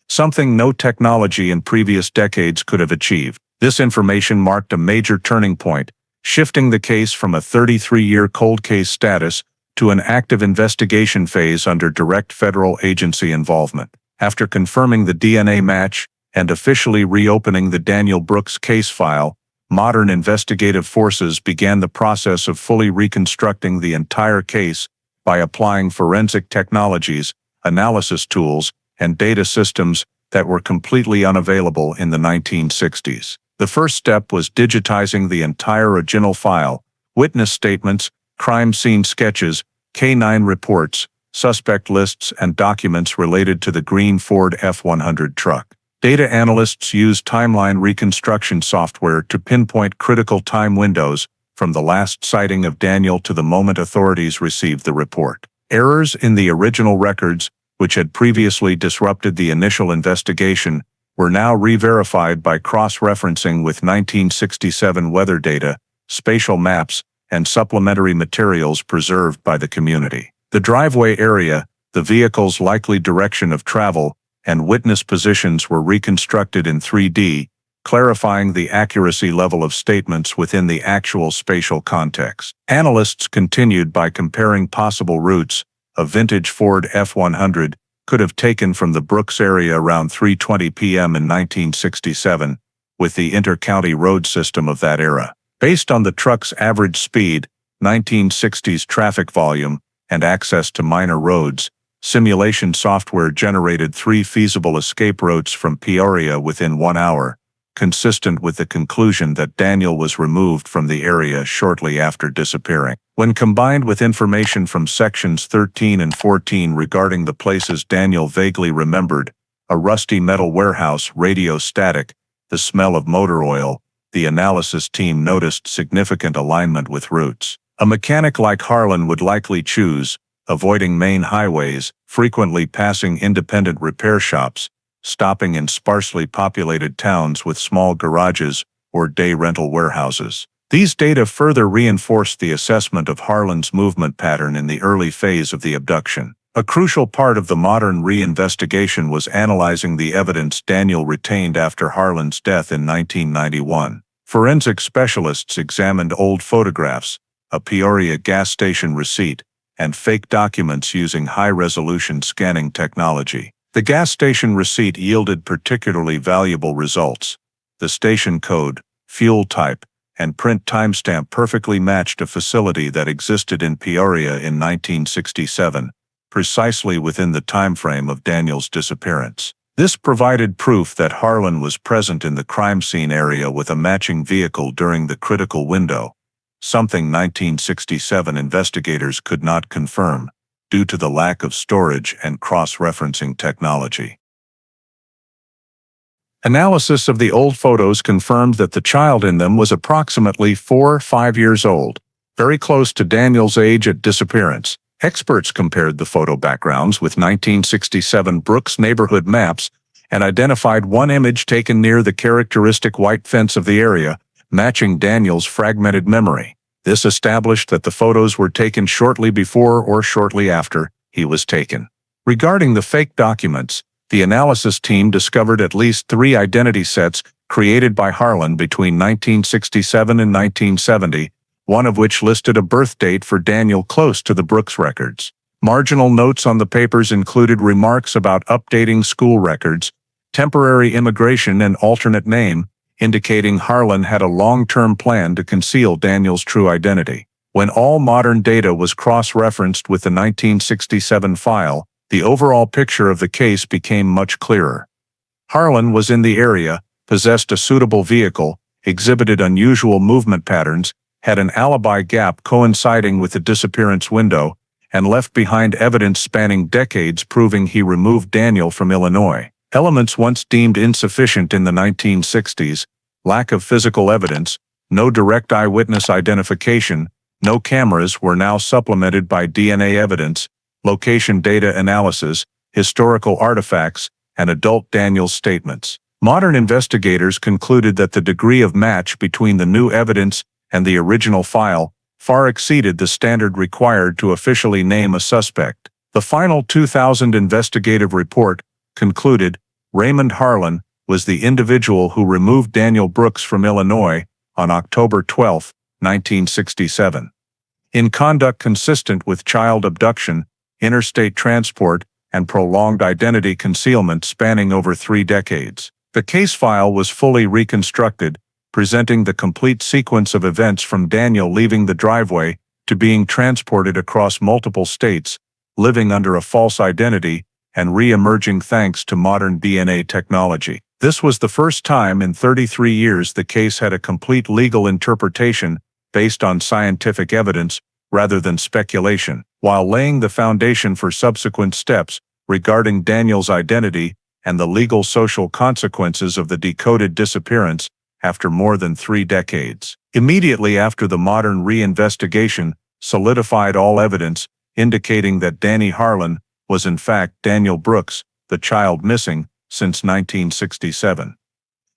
Something no technology in previous decades could have achieved. This information marked a major turning point, shifting the case from a 33-year cold case status to an active investigation phase under direct federal agency involvement. After confirming the DNA match and officially reopening the Daniel Brooks case file, modern investigative forces began the process of fully reconstructing the entire case by applying forensic technologies, analysis tools, and data systems that were completely unavailable in the 1960s. The first step was digitizing the entire original file: witness statements, crime scene sketches, K-9 reports, suspect lists, and documents related to the green Ford F-100 truck. Data analysts used timeline reconstruction software to pinpoint critical time windows from the last sighting of Daniel to the moment authorities received the report. Errors in the original records, which had previously disrupted the initial investigation, were now re-verified by cross-referencing with 1967 weather data, spatial maps, and supplementary materials preserved by the community. The driveway area, the vehicle's likely direction of travel, and witness positions were reconstructed in 3D, clarifying the accuracy level of statements within the actual spatial context. Analysts continued by comparing possible routes a vintage Ford F-100 could have taken from the Brooks area around 3:20 p.m. in 1967, with the inter-county road system of that era. Based on the truck's average speed, 1960s traffic volume, and access to minor roads, simulation software generated 3 feasible escape routes from Peoria within 1 hour, consistent with the conclusion that Daniel was removed from the area shortly after disappearing. When combined with information from sections 13 and 14 regarding the places Daniel vaguely remembered, a rusty metal warehouse, radio static, the smell of motor oil, the analysis team noticed significant alignment with routes. A mechanic like Harlan would likely choose, avoiding main highways, frequently passing independent repair shops, stopping in sparsely populated towns with small garages or day rental warehouses. These data further reinforced the assessment of Harlan's movement pattern in the early phase of the abduction. A crucial part of the modern reinvestigation was analyzing the evidence Daniel retained after Harlan's death in 1991. Forensic specialists examined old photographs, a Peoria gas station receipt, and fake documents using high-resolution scanning technology. The gas station receipt yielded particularly valuable results. The station code, fuel type, and print timestamp perfectly matched a facility that existed in Peoria in 1967, precisely within the timeframe of Daniel's disappearance. This provided proof that Harlan was present in the crime scene area with a matching vehicle during the critical window, something 1967 investigators could not confirm, due to the lack of storage and cross-referencing technology. Analysis of the old photos confirmed that the child in them was approximately 4 or 5 years old, very close to Daniel's age at disappearance. Experts compared the photo backgrounds with 1967 Brooks neighborhood maps and identified one image taken near the characteristic white fence of the area, matching Daniel's fragmented memory. This established that the photos were taken shortly before or shortly after he was taken. Regarding the fake documents, the analysis team discovered at least 3 identity sets created by Harlan between 1967 and 1970, one of which listed a birth date for Daniel close to the Brooks records. Marginal notes on the papers included remarks about updating school records, temporary immigration, and alternate name, indicating Harlan had a long-term plan to conceal Daniel's true identity. When all modern data was cross-referenced with the 1967 file, the overall picture of the case became much clearer. Harlan was in the area, possessed a suitable vehicle, exhibited unusual movement patterns, had an alibi gap coinciding with the disappearance window, and left behind evidence spanning decades proving he removed Daniel from Illinois. Elements once deemed insufficient in the 1960s, lack of physical evidence, no direct eyewitness identification, no cameras, were now supplemented by DNA evidence, location data analysis, historical artifacts, and adult Daniel's statements. Modern investigators concluded that the degree of match between the new evidence and the original file far exceeded the standard required to officially name a suspect. The final 2000 investigative report concluded Raymond Harlan was the individual who removed Daniel Brooks from Illinois on October 12, 1967. In conduct consistent with child abduction, interstate transport, and prolonged identity concealment spanning over 3 decades. The case file was fully reconstructed, presenting the complete sequence of events from Daniel leaving the driveway to being transported across multiple states, living under a false identity, and re-emerging thanks to modern DNA technology. This was the first time in 33 years the case had a complete legal interpretation based on scientific evidence rather than speculation, while laying the foundation for subsequent steps regarding Daniel's identity and the legal social consequences of the decoded disappearance after more than 3 decades. Immediately after the modern re-investigation solidified all evidence, indicating that Danny Harlan was in fact Daniel Brooks, the child missing since 1967.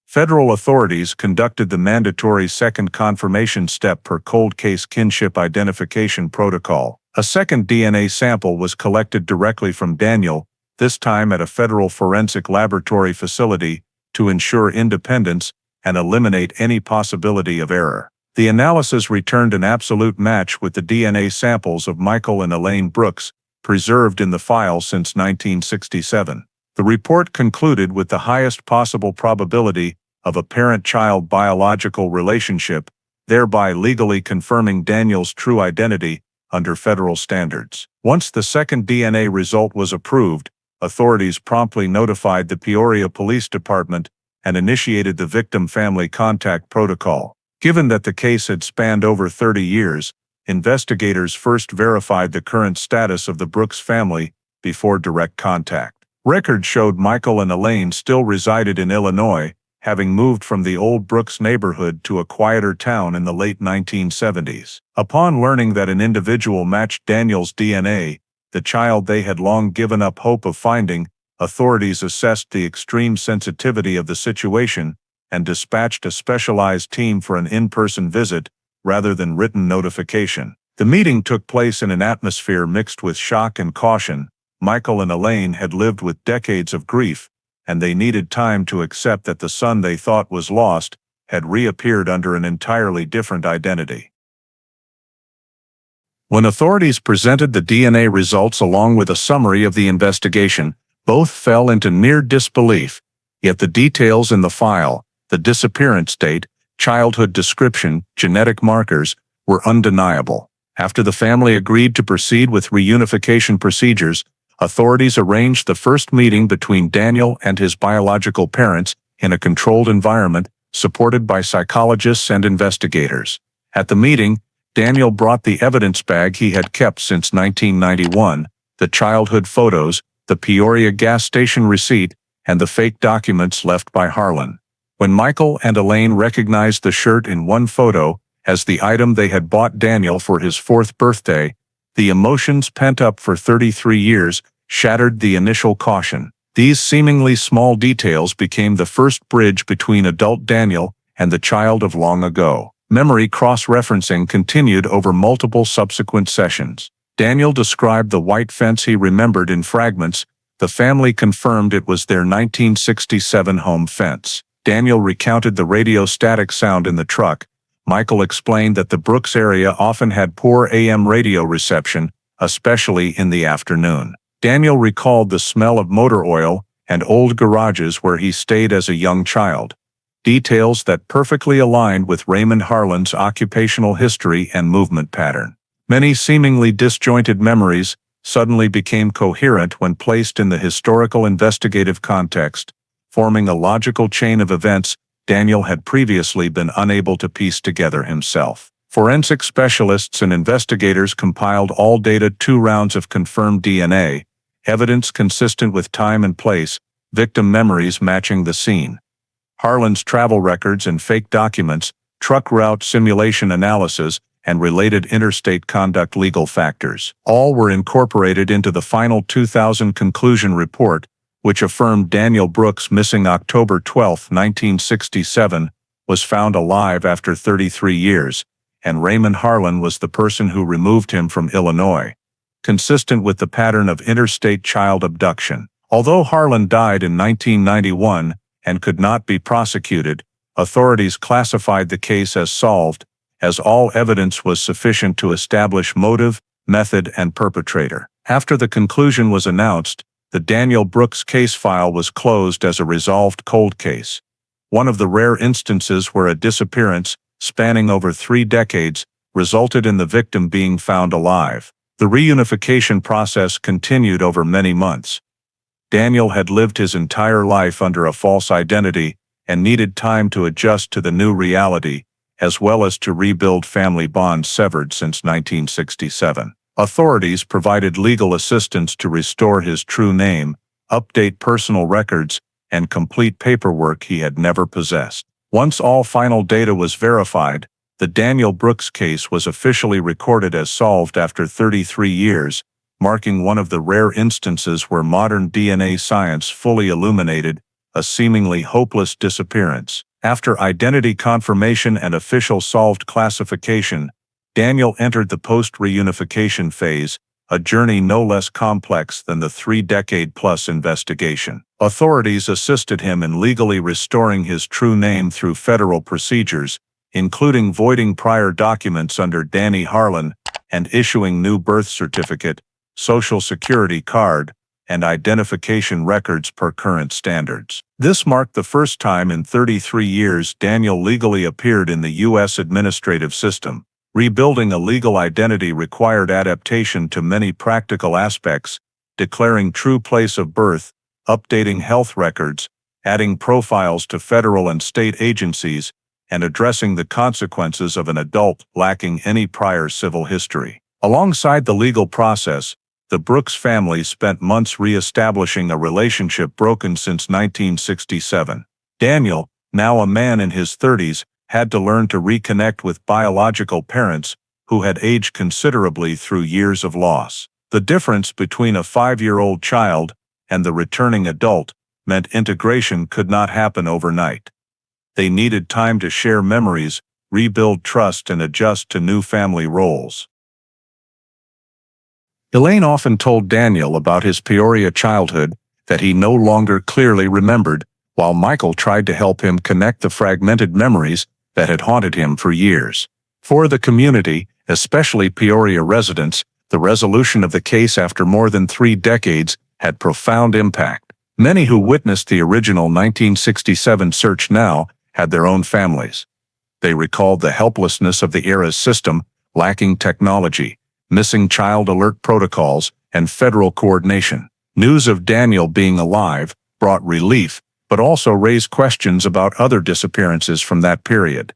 Federal authorities conducted the mandatory second confirmation step per cold case kinship identification protocol. A second DNA sample was collected directly from Daniel, this time at a federal forensic laboratory facility, to ensure independence and eliminate any possibility of error. The analysis returned an absolute match with the DNA samples of Michael and Elaine Brooks, preserved in the file since 1967. The report concluded with the highest possible probability of a parent-child biological relationship, thereby legally confirming Daniel's true identity under federal standards. Once the second DNA result was approved, authorities promptly notified the Peoria Police Department and initiated the Victim Family Contact Protocol. Given that the case had spanned over 30 years, investigators first verified the current status of the Brooks family before direct contact. Records showed Michael and Elaine still resided in Illinois, having moved from the old Brooks neighborhood to a quieter town in the late 1970s. Upon learning that an individual matched Daniel's DNA, the child they had long given up hope of finding, authorities assessed the extreme sensitivity of the situation and dispatched a specialized team for an in-person visit rather than written notification. The meeting took place in an atmosphere mixed with shock and caution. Michael and Elaine had lived with decades of grief, and they needed time to accept that the son they thought was lost had reappeared under an entirely different identity. When authorities presented the DNA results along with a summary of the investigation, both fell into near disbelief, yet the details in the file, the disappearance date, childhood description, genetic markers, were undeniable. After the family agreed to proceed with reunification procedures, authorities arranged the first meeting between Daniel and his biological parents in a controlled environment, supported by psychologists and investigators. At the meeting, Daniel brought the evidence bag he had kept since 1991, the childhood photos, the Peoria gas station receipt, and the fake documents left by Harlan. When Michael and Elaine recognized the shirt in one photo as the item they had bought Daniel for his 4th birthday, the emotions pent up for 33 years shattered the initial caution. These seemingly small details became the first bridge between adult Daniel and the child of long ago. Memory cross-referencing continued over multiple subsequent sessions. Daniel described the white fence he remembered in fragments. The family confirmed it was their 1967 home fence. Daniel recounted the radio static sound in the truck. Michael explained that the Brooks area often had poor AM radio reception, especially in the afternoon. Daniel recalled the smell of motor oil and old garages where he stayed as a young child, details that perfectly aligned with Raymond Harlan's occupational history and movement pattern. Many seemingly disjointed memories suddenly became coherent when placed in the historical investigative context, forming a logical chain of events Daniel had previously been unable to piece together himself. Forensic specialists and investigators compiled all data, 2 rounds of confirmed DNA, evidence consistent with time and place, victim memories matching the scene, Harlan's travel records and fake documents, truck route simulation analysis, and related interstate conduct legal factors. All were incorporated into the final 2000 conclusion report, which affirmed Daniel Brooks, missing October 12, 1967, was found alive after 33 years, and Raymond Harlan was the person who removed him from Illinois, consistent with the pattern of interstate child abduction. Although Harlan died in 1991 and could not be prosecuted, authorities classified the case as solved, as all evidence was sufficient to establish motive, method, and perpetrator. After the conclusion was announced, the Daniel Brooks case file was closed as a resolved cold case, one of the rare instances where a disappearance, spanning over 3 decades, resulted in the victim being found alive. The reunification process continued over many months. Daniel had lived his entire life under a false identity and needed time to adjust to the new reality, as well as to rebuild family bonds severed since 1967. Authorities provided legal assistance to restore his true name, update personal records, and complete paperwork he had never possessed. Once all final data was verified, the Daniel Brooks case was officially recorded as solved after 33 years, marking one of the rare instances where modern DNA science fully illuminated a seemingly hopeless disappearance. After identity confirmation and official solved classification, Daniel entered the post-reunification phase, a journey no less complex than the 3-decade-plus investigation. Authorities assisted him in legally restoring his true name through federal procedures, including voiding prior documents under Danny Harlan and issuing new birth certificate, Social Security card, and identification records per current standards. This marked the first time in 33 years Daniel legally appeared in the U.S. administrative system. Rebuilding a legal identity required adaptation to many practical aspects, declaring true place of birth, updating health records, adding profiles to federal and state agencies, and addressing the consequences of an adult lacking any prior civil history. Alongside the legal process, the Brooks family spent months re-establishing a relationship broken since 1967. Daniel, now a man in his 30s, had to learn to reconnect with biological parents who had aged considerably through years of loss. The difference between a 5-year-old child and the returning adult meant integration could not happen overnight. They needed time to share memories, rebuild trust, and adjust to new family roles. Elaine often told Daniel about his Peoria childhood that he no longer clearly remembered, while Michael tried to help him connect the fragmented memories that had haunted him for years. For the community, especially Peoria residents, the resolution of the case after more than 3 decades had profound impact. Many who witnessed the original 1967 search now had their own families. They recalled the helplessness of the era's system, lacking technology, missing child alert protocols, and federal coordination. News of Daniel being alive brought relief, but also raised questions about other disappearances from that period.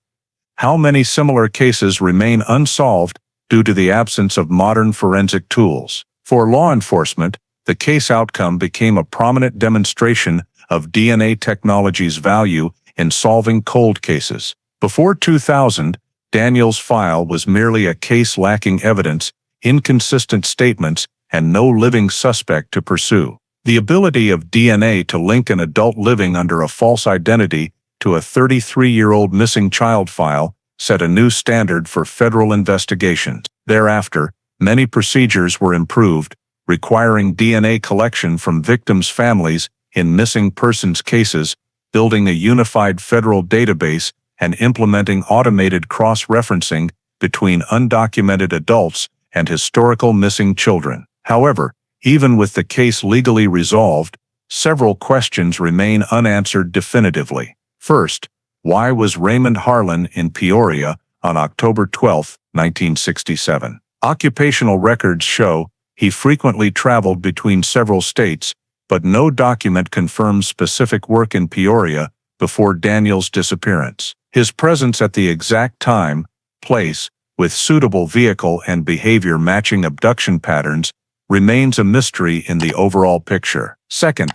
How many similar cases remain unsolved due to the absence of modern forensic tools? For law enforcement, the case outcome became a prominent demonstration of DNA technology's value in solving cold cases. Before 2000, Daniel's file was merely a case lacking evidence, inconsistent statements, and no living suspect to pursue. The ability of DNA to link an adult living under a false identity to a 33-year-old missing child file set a new standard for federal investigations. Thereafter, many procedures were improved, requiring DNA collection from victims' families in missing persons cases, building a unified federal database, and implementing automated cross-referencing between undocumented adults and historical missing children. However, even with the case legally resolved, several questions remain unanswered definitively. First, why was Raymond Harlan in Peoria on October 12, 1967? Occupational records show he frequently traveled between several states, but no document confirms specific work in Peoria before Daniel's disappearance. His presence at the exact time, place, with suitable vehicle and behavior matching abduction patterns remains a mystery in the overall picture. Second,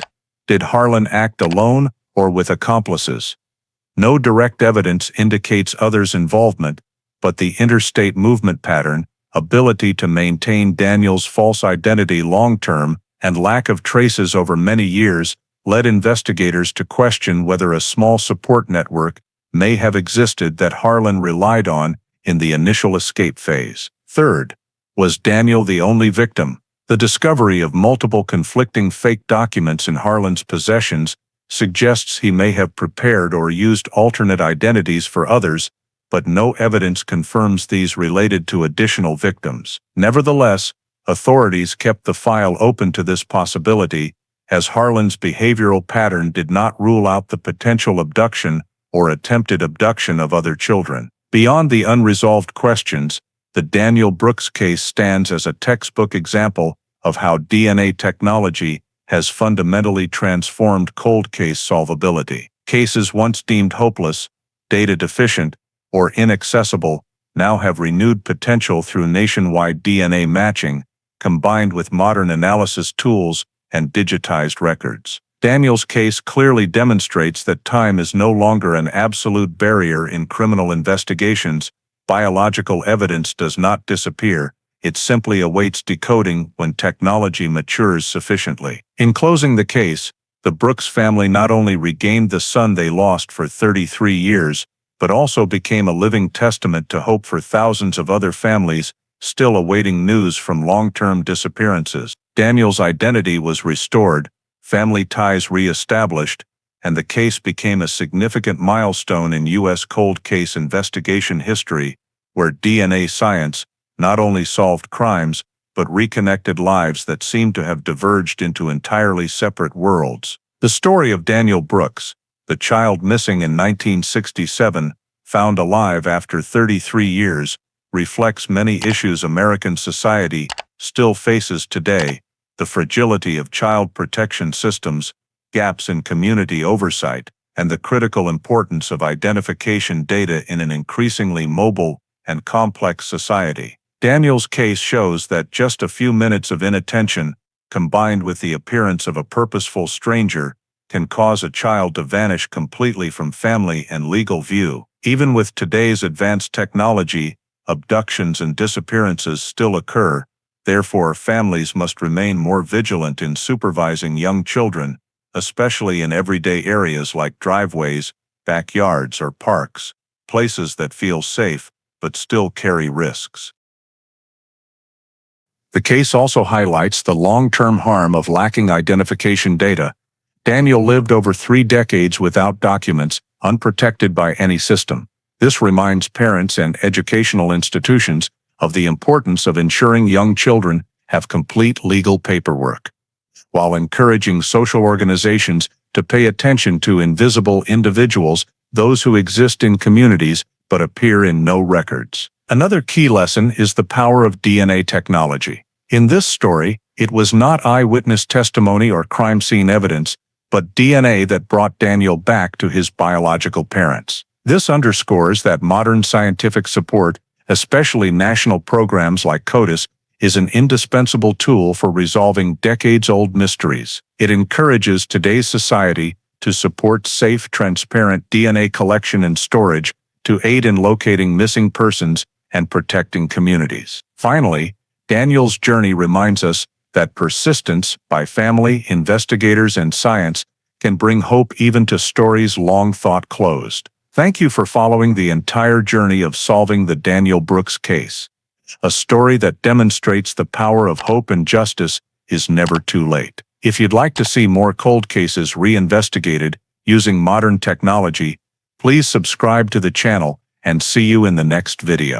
did Harlan act alone or with accomplices? No direct evidence indicates others' involvement, but the interstate movement pattern, ability to maintain Daniel's false identity long-term, and lack of traces over many years led investigators to question whether a small support network may have existed that Harlan relied on in the initial escape phase. Third, was Daniel the only victim? The discovery of multiple conflicting fake documents in Harlan's possessions suggests he may have prepared or used alternate identities for others, but no evidence confirms these related to additional victims. Nevertheless, authorities kept the file open to this possibility, as Harlan's behavioral pattern did not rule out the potential abduction or attempted abduction of other children. Beyond the unresolved questions, the Daniel Brooks case stands as a textbook example of how DNA technology has fundamentally transformed cold case solvability. Cases once deemed hopeless, data deficient, or inaccessible now have renewed potential through nationwide DNA matching, combined with modern analysis tools and digitized records. Daniel's case clearly demonstrates that time is no longer an absolute barrier in criminal investigations. Biological evidence does not disappear, it simply awaits decoding when technology matures sufficiently. In closing the case, the Brooks family not only regained the son they lost for 33 years, but also became a living testament to hope for thousands of other families still awaiting news from long-term disappearances. Daniel's identity was restored, family ties re-established, and the case became a significant milestone in U.S. cold case investigation history, where DNA science not only solved crimes, but reconnected lives that seemed to have diverged into entirely separate worlds. The story of Daniel Brooks, the child missing in 1967, found alive after 33 years, reflects many issues American society still faces today: the fragility of child protection systems, gaps in community oversight, and the critical importance of identification data in an increasingly mobile and complex society. Daniel's case shows that just a few minutes of inattention, combined with the appearance of a purposeful stranger, can cause a child to vanish completely from family and legal view. Even with today's advanced technology, abductions and disappearances still occur. Therefore, families must remain more vigilant in supervising young children, especially in everyday areas like driveways, backyards, or parks, places that feel safe but still carry risks. The case also highlights the long-term harm of lacking identification data. Daniel lived over 3 decades without documents, unprotected by any system. This reminds parents and educational institutions of the importance of ensuring young children have complete legal paperwork, while encouraging social organizations to pay attention to invisible individuals, those who exist in communities but appear in no records. Another key lesson is the power of DNA technology. In this story, it was not eyewitness testimony or crime scene evidence, but DNA that brought Daniel back to his biological parents. This underscores that modern scientific support, especially national programs like CODIS, is an indispensable tool for resolving decades-old mysteries. It encourages today's society to support safe, transparent DNA collection and storage to aid in locating missing persons and protecting communities. Finally, Daniel's journey reminds us that persistence by family, investigators, and science can bring hope even to stories long thought closed. Thank you for following the entire journey of solving the Daniel Brooks case. A story that demonstrates the power of hope and justice is never too late. If you'd like to see more cold cases reinvestigated using modern technology, Please subscribe to the channel and see you in the next video.